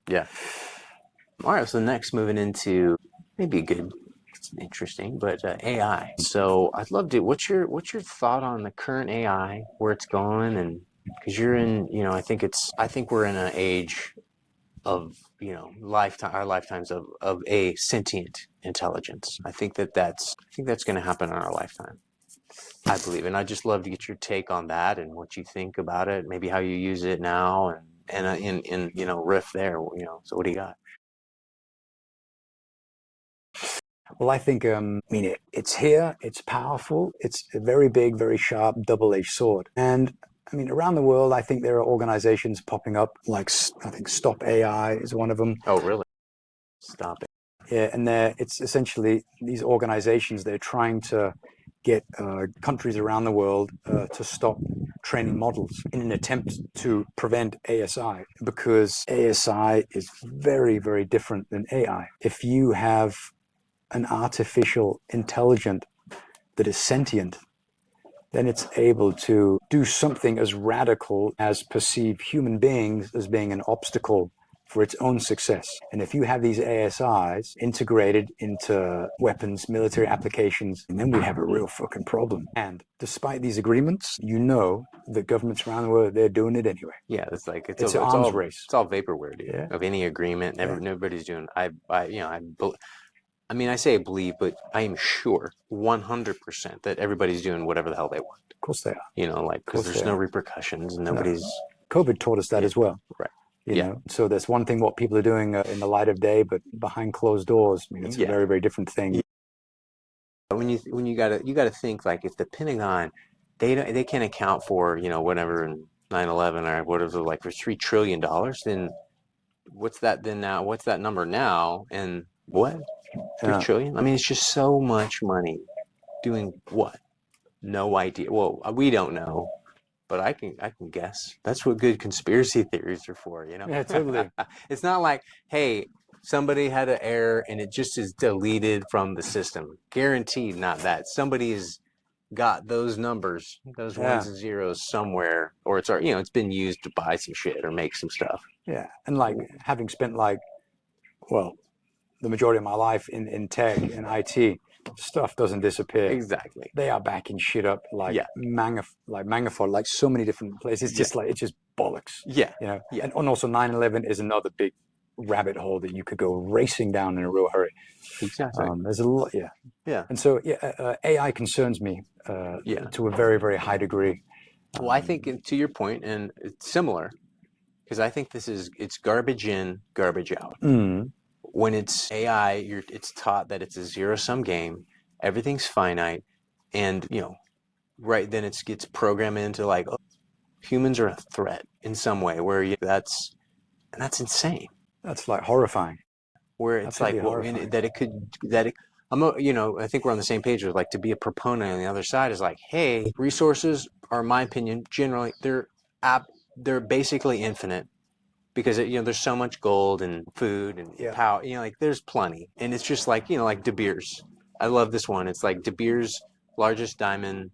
Yeah. All right. So next, moving into maybe a good, interesting, but AI. So I'd love to. What's your thought on the current AI, where it's going, and because you're in, I think we're in an age of our lifetimes of a sentient intelligence. I think that's going to happen in our lifetime. I believe, and I'd just love to get your take on that and what you think about it, maybe how you use it now, and in riff there. So what do you got? Well, I think, it's here, it's powerful, it's a very big, very sharp, double-edged sword. And around the world, I think there are organizations popping up, like I think Stop AI is one of them. Oh, really? Stop it. Yeah, and it's essentially these organizations, they're trying to get countries around the world to stop training models in an attempt to prevent ASI, because ASI is very, very different than AI. If you have an artificial intelligence that is sentient, then it's able to do something as radical as perceive human beings as being an obstacle for its own success. And if you have these ASIs integrated into weapons, military applications, then we have a real fucking problem. And despite these agreements, you know that governments around the world, they're doing it anyway. Yeah, it's like it's an arms all race. It's all vaporware, dude. Yeah. Of any agreement, nobody's doing. I mean, I say I believe, but I am sure 100% that everybody's doing whatever the hell they want. Of course they are. You know, like, because there's no repercussions and nobody's. COVID taught us that as well. Right. You know, so there's one thing what people are doing in the light of day, but behind closed doors, I mean, it's a very, very different thing. When you gotta think, like, if the Pentagon, they can't account for, you know, whatever in 9/11 or whatever, like, for $3 trillion, then what's that then now? What's that number now? And what? 3 trillion? I mean, it's just so much money doing what? No idea. Well, we don't know. But I can guess. That's what good conspiracy theories are for, you know? Yeah, totally. It's not like, hey, somebody had an error and it just is deleted from the system. Guaranteed not that. Somebody's got those numbers, those ones and zeros somewhere, or it's, you know, it's been used to buy some shit or make some stuff. Yeah, and like having spent like, well, the majority of my life in tech and IT, stuff doesn't disappear. Exactly. They are backing shit up like magnified, like so many different places. It's just like, it's just bollocks. Yeah. You know? Yeah. And also 9/11 is another big rabbit hole that you could go racing down in a real hurry. Exactly. There's a lot, Yeah. And so, AI concerns me to a very, very high degree. Well, I think to your point, and it's similar, because I think it's garbage in, garbage out. When it's AI, it's taught that it's a zero-sum game, everything's finite, and, you know, right then it gets programmed into like, oh, humans are a threat in some way, where that's insane. That's like horrifying. Where it's like, well, you know, I think we're on the same page with, like, to be a proponent on the other side is like, hey, resources are, in my opinion, generally they're basically infinite. Because, you know, there's so much gold and food and power, you know, like, there's plenty. And it's just like, you know, like De Beers. I love this one. It's like De Beers, largest diamond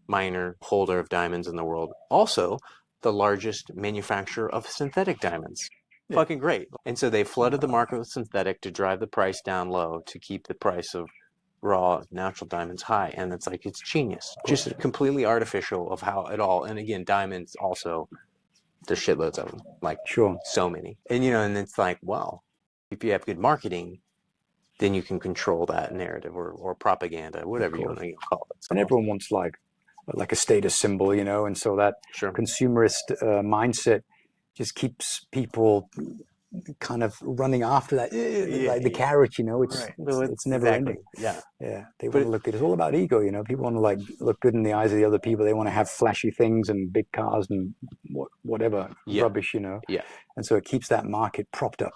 miner, holder of diamonds in the world. Also, the largest manufacturer of synthetic diamonds. Yeah. Fucking great. And so they flooded the market with synthetic to drive the price down low to keep the price of raw natural diamonds high. And it's like, it's genius. Just completely artificial of how it all. And again, diamonds also. There's shitloads of them, like so many. And, you know, and it's like, well, if you have good marketing, then you can control that narrative or propaganda, whatever you want to call it. So, and everyone wants like a status symbol, you know, and so that consumerist mindset just keeps people kind of running after that, like the carrot, you know, it's never ending. Yeah. They want to look good. It's all about ego, you know. People want to like look good in the eyes of the other people. They want to have flashy things and big cars and whatever rubbish, you know. Yeah. And so it keeps that market propped up.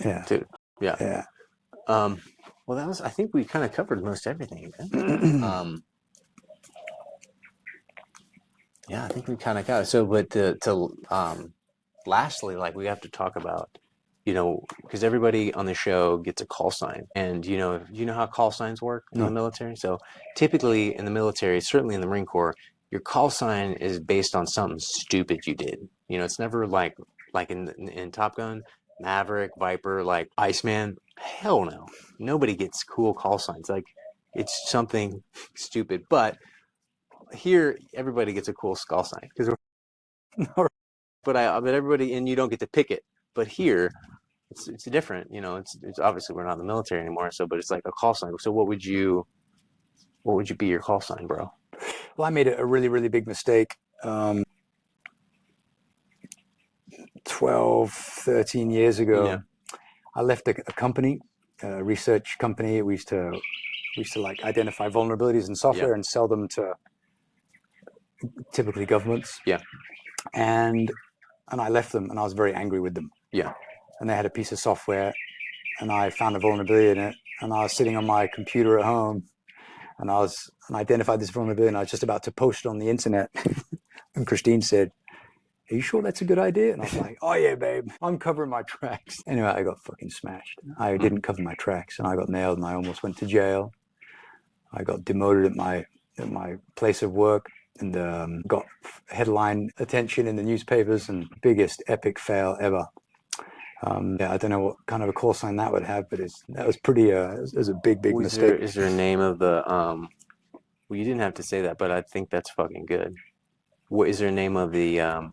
Yeah. Dude. Yeah. Yeah. Well, I think we kind of covered most everything, man. Yeah, I think we kind of got it. So, but lastly, like, we have to talk about, you know, because everybody on the show gets a call sign, and you know how call signs work in the military. So typically in the military, certainly in the Marine Corps, your call sign is based on something stupid you did. You know, it's never like in Top Gun, Maverick, Viper, like Iceman. Hell no, nobody gets cool call signs. Like, it's something stupid. But here, everybody gets a cool call sign because but everybody, and you don't get to pick it. But here, it's different. You know, it's obviously we're not in the military anymore. So, but it's like a call sign. So, what would you be your call sign, bro? Well, I made a really, really big mistake 12, 13 years ago. Yeah. I left a company, a research company. We used to like identify vulnerabilities in software and sell them to typically governments. Yeah. And I left them, and I was very angry with them. Yeah. And they had a piece of software, and I found a vulnerability in it, and I was sitting on my computer at home, and I identified this vulnerability, and I was just about to post it on the internet. And Christine said, "Are you sure that's a good idea?" And I was like, "Oh yeah, babe, I'm covering my tracks." Anyway, I got fucking smashed. I didn't cover my tracks, and I got nailed, and I almost went to jail. I got demoted at my place of work, and got headline attention in the newspapers, and biggest epic fail ever. Yeah, I don't know what kind of a call sign that would have, but that was pretty. It was a big mistake. Is there a name of the Well, you didn't have to say that, but I think that's fucking good. What is there a name of the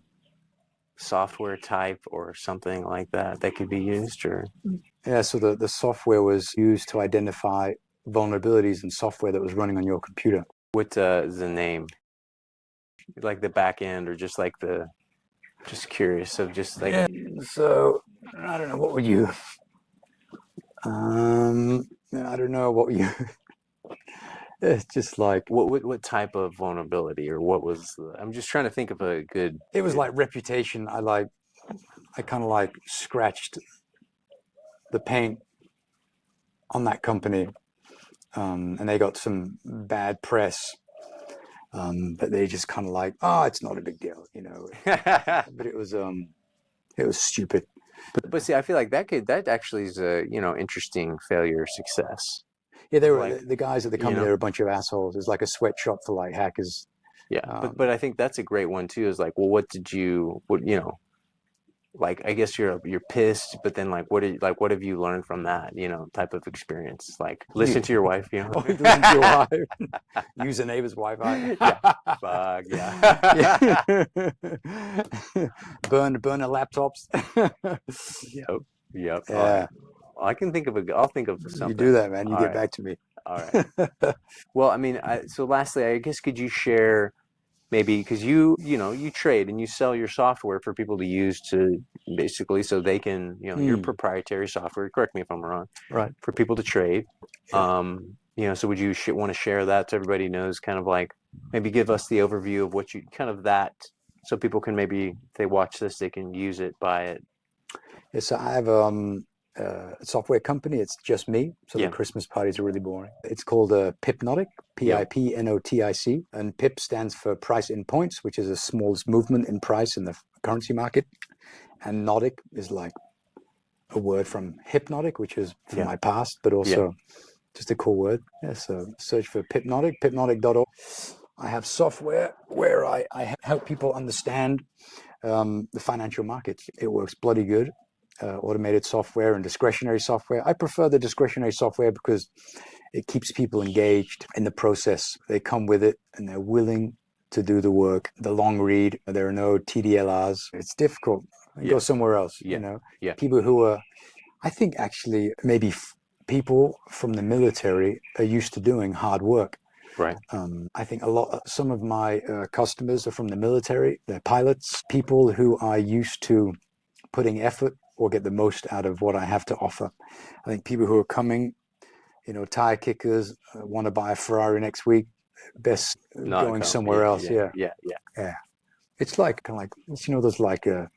software type or something like that that could be used? Or Yeah, so the software was used to identify vulnerabilities in software that was running on your computer. what is the name? Like the back end, or just like the? Just curious of just like. Yeah, so I don't know what would you. I don't know what you. It's just like What type of vulnerability, or what was? I'm just trying to think of a good. it was like reputation. I kind of like scratched the paint on that company, and they got some bad press. But they just kind of like, oh, it's not a big deal, you know. But it was stupid. But see, I feel like that actually is a interesting failure success. Yeah, they were Like, the guys at the company. They were a bunch of assholes. It's like a sweatshop for like hackers. Yeah, but I think that's a great one too. Is like, well, what like, I guess you're pissed, but then like, what have you learned from that, type of experience? Like, listen to your wife, Listen to your wife. Use a neighbor's Wi-Fi. Yeah, fuck yeah. burn the laptops. Yep. Yeah. I can think of I'll think of something. You do that, man. You get back to me. All right. Well, I mean, so lastly, I guess could you share maybe, because you trade and you sell your software for people to use to basically so they can, your proprietary software, correct me if I'm wrong, right, for people to trade. Yeah. So would you want to share that so everybody knows, kind of like, maybe give us the overview of what you kind of that, so people can maybe, if they watch this, they can use it, buy it. Yeah, so I have a software company. It's just me. So the Christmas parties are really boring. It's called PIPNOTIC, PIPNOTIC. And PIP stands for price in points, which is the smallest movement in price in the currency market. And Notic is like a word from hypnotic, which is from my past, but also just a cool word. Yeah, so search for PIPNOTIC, pipnotic.org. I have software where I help people understand the financial markets. It works bloody good. Automated software and discretionary software. I prefer the discretionary software because it keeps people engaged in the process. They come with it and they're willing to do the work. The long read, there are no TDLRs. It's difficult. Go somewhere else, People who are, I think actually maybe people from the military are used to doing hard work. Right. I think some of my customers are from the military. They're pilots, people who are used to putting effort or get the most out of what I have to offer. I think people who are coming, tire kickers, want to buy a Ferrari next week, best going somewhere else. Yeah. It's like kind of like, there's like a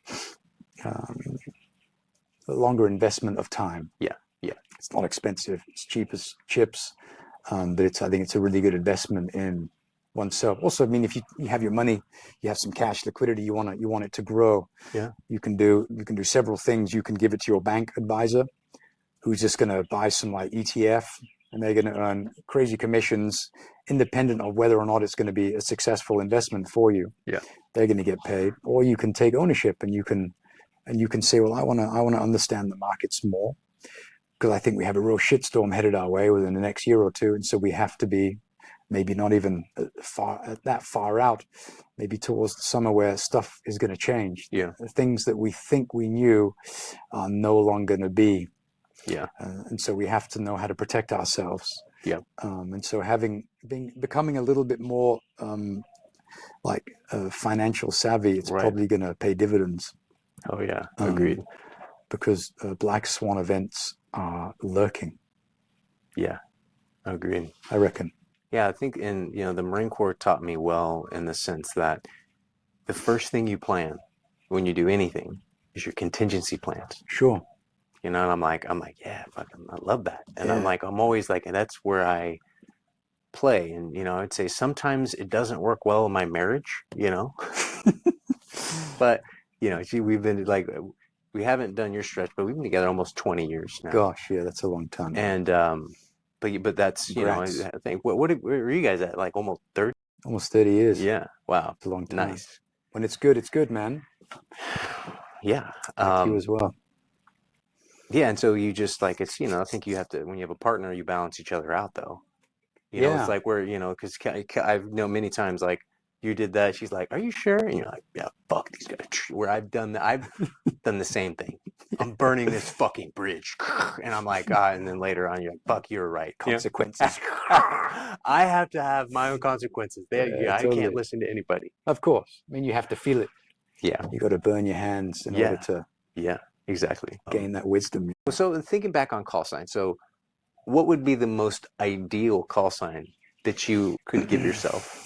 longer investment of time. Yeah. It's not expensive. It's cheap as chips, but I think it's a really good investment in oneself. Also, I mean, if you have your money, you have some cash liquidity, you want it to grow. Yeah. You can do several things. You can give it to your bank advisor, who's just going to buy some like ETF, and they're going to earn crazy commissions, independent of whether or not it's going to be a successful investment for you. Yeah. They're going to get paid. Or you can take ownership, and you can say, well, I want to understand the markets more, because I think we have a real shitstorm headed our way within the next year or two, and so we have to be maybe not even that far out, maybe towards the summer where stuff is going to change. Yeah. The things that we think we knew are no longer going to be. Yeah. And so we have to know how to protect ourselves. Yeah. And so becoming a little bit more financial savvy, it's probably going to pay dividends. Oh yeah, agreed. Because black swan events are lurking. Yeah, agreed. I reckon. Yeah, I think the Marine Corps taught me well in the sense that the first thing you plan when you do anything is your contingency plans. Sure. And I'm like, yeah, fucking, I love that. And I'm always like, and that's where I play. And, I'd say sometimes it doesn't work well in my marriage, but, we've been like, we haven't done your stretch, but we've been together almost 20 years now. Gosh, yeah, that's a long time. And, but that's, I think, where are you guys at? Like almost 30? Almost 30 years. Yeah. Wow. It's a long time. Nice. When it's good, man. Yeah. Like you as well. Yeah, and so you just like it's I think you have to when you have a partner, you balance each other out though. It's Yeah. like where because I've known many times like you did that. She's like, "Are you sure?" And you're like, "Yeah, fuck these guys." Where I've done that, I've done the same thing. I'm burning this fucking bridge, and I'm like, and then later on, you're like, "Fuck, you're right." Consequences. I have to have my own consequences. I Totally. can't listen to anybody. Of course. I mean, you have to feel it. Yeah. You got to burn your hands in order to exactly gain that wisdom. So thinking back on Callsign, so what would be the most ideal call sign that you could give yourself?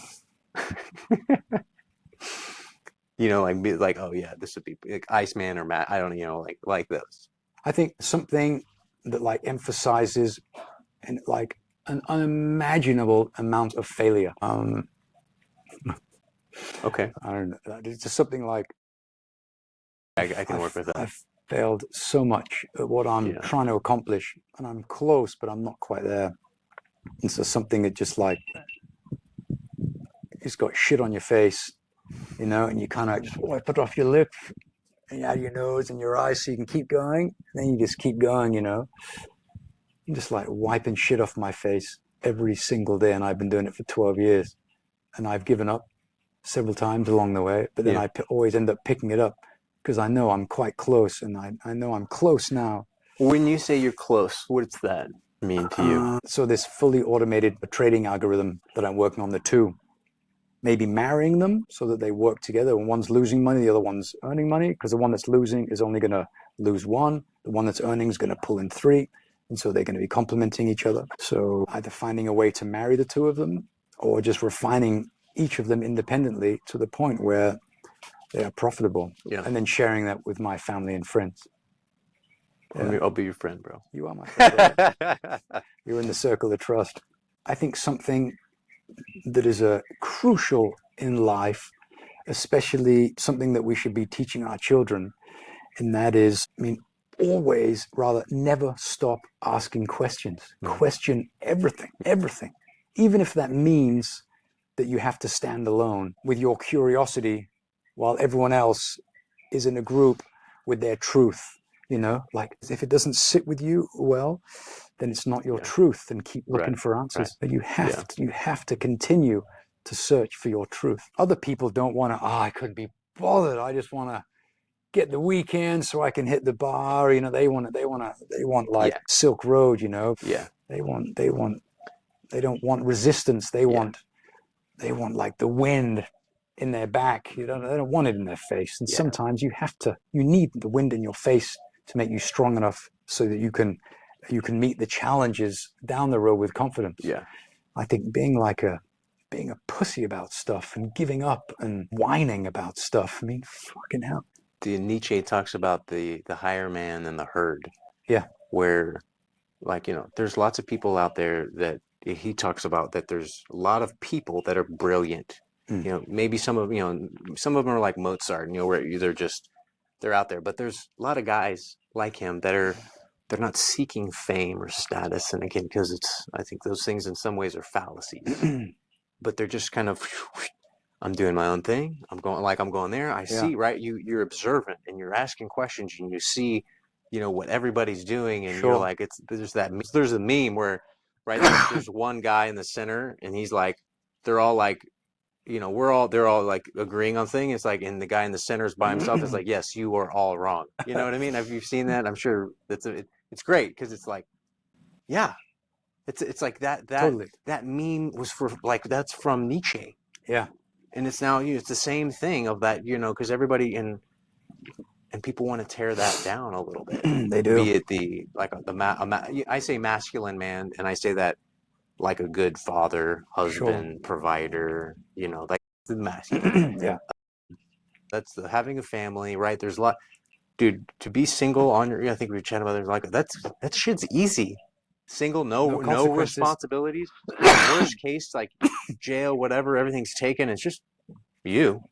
Like be like, oh yeah, this would be like Iceman or Matt. I don't like those. I think something that like emphasizes and like an unimaginable amount of failure. Okay. I don't know. It's just something like I can work with that. I've failed so much at what I'm trying to accomplish, and I'm close, but I'm not quite there. And so something that just like it's got shit on your face, and you kind of just wipe it off your lip and out of your nose and your eyes so you can keep going. And then you just keep going, I'm just like wiping shit off my face every single day, and I've been doing it for 12 years. And I've given up several times along the way, but then I always end up picking it up because I know I'm quite close, and I know I'm close now. When you say you're close, what's that mean to you? So this fully automated trading algorithm that I'm working on, the two, maybe marrying them so that they work together. When one's losing money, the other one's earning money, because the one that's losing is only going to lose one. The one that's earning is going to pull in three. And so they're going to be complementing each other. So either finding a way to marry the two of them or just refining each of them independently to the point where they are profitable. Yeah. And then sharing that with my family and friends. I'll be your friend, bro. You are my friend. You're in the circle of trust. I think something that is crucial in life, especially something that we should be teaching our children, and that is, always, rather, never stop asking questions. Question everything. Even if that means that you have to stand alone with your curiosity while everyone else is in a group with their truth. Like if it doesn't sit with you well, then it's not your truth, and keep looking for answers. But you have to continue to search for your truth. Other people don't want to, I couldn't be bothered. I just want to get the weekend so I can hit the bar. They want like Silk Road, Yeah. They don't want resistance. They want like the wind in their back. They don't want it in their face. And sometimes you need the wind in your face to make you strong enough so that you can meet the challenges down the road with confidence. Yeah. I think being a pussy about stuff and giving up and whining about stuff, fucking hell. Nietzsche talks about the higher man and the herd. Yeah. Where there's lots of people out there that he talks about, that there's a lot of people that are brilliant. Maybe some of them are like Mozart, where they're out there, but there's a lot of guys like him that they're not seeking fame or status. And again, because I think those things in some ways are fallacies, but they're just kind of, I'm doing my own thing. I'm going there. I see, right? You're observant and you're asking questions, and you see, what everybody's doing. And you're like, there's a meme where, right, there's one guy in the center, and he's like, they're all like, they're all like agreeing on things. It's like, and the guy in the center is by himself. It's like, yes, you are all wrong. You know what I mean? Have you seen that? I'm sure it's great, because it's like, it's like that Totally. That meme was that's from Nietzsche. Yeah. And it's now it's the same thing of that, because everybody and people want to tear that down a little bit. They do. Be it I say masculine man, and I say that like a good father, husband, provider, like the masculine. Yeah. That's having a family, right? There's a lot, dude, to be single on your, I think we were chatting about, there's like, that shit's easy. Single, no responsibilities. Worst case, like jail, whatever, everything's taken. It's just you.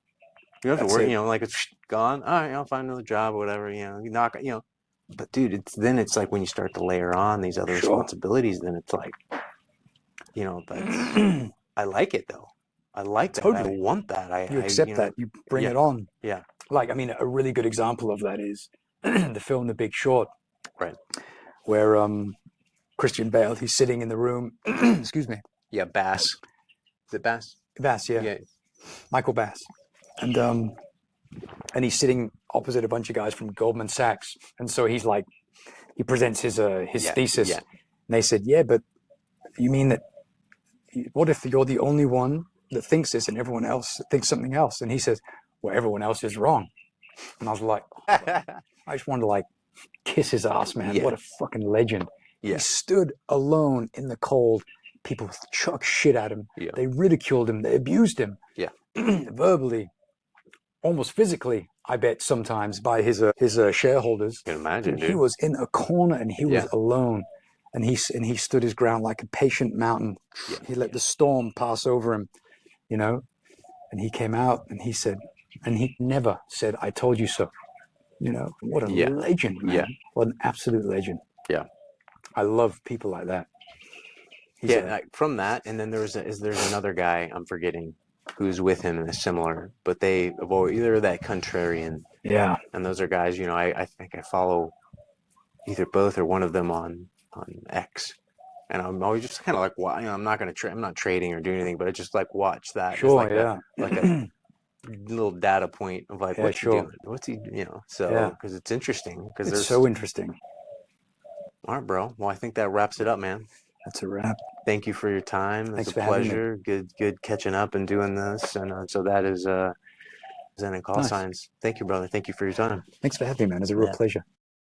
You don't have to worry, like it's gone. All right, I'll find another job or whatever, you knock, but dude, it's like when you start to layer on these other responsibilities, then it's like, that's, I like it though. I like that. Totally. I want that. You accept that. You bring it on. Yeah. Like, a really good example of that is the film The Big Short. Right. where Christian Bale, he's sitting in the room. Excuse me. Yeah, Bass. Is it Bass? Bass, yeah. Yeah. Michael Bass. And he's sitting opposite a bunch of guys from Goldman Sachs. And so he's like, he presents his thesis. Yeah. And they said, yeah, but you mean that, what if you're the only one that thinks this and everyone else thinks something else? And he says, well, everyone else is wrong. And I was like, I just wanted to like kiss his ass, man. Yeah. What a fucking legend. Yeah. He stood alone in the cold. People chucked shit at him. Yeah. They ridiculed him. They abused him. Yeah. Verbally, almost physically, I bet sometimes by his shareholders. I can imagine, dude. He was in a corner and he was Yeah. alone. And he stood his ground like a patient mountain. Yeah. He let the storm pass over him, you know. And he came out and he said, and he never said, I told you so. You know, what a Yeah. legend, man. Yeah. What an absolute legend. Yeah. I love people like that. He's Yeah, like, from that, and then there's another guy I'm forgetting who's with him and is similar, but they avoid either that Contrarian, yeah. and those are guys, you know, I think I follow either both or one of them on X, and I'm always just kind of like, well, you know, I'm not trading or doing anything, but I just like watch that, Sure, like yeah. like a little data point of like, Yeah, what's sure. he doing? What's he, you know? So because it's interesting, because It's there's so interesting. All right, bro. Well, I think that wraps it up, man. That's a wrap. Thank you for your time. Thanks It's for a having me. pleasure. Good catching up and doing this. And so that is Zen and Callsigns. Thank you, brother. Thank you for your time. Thanks for having me, man. It's a real pleasure.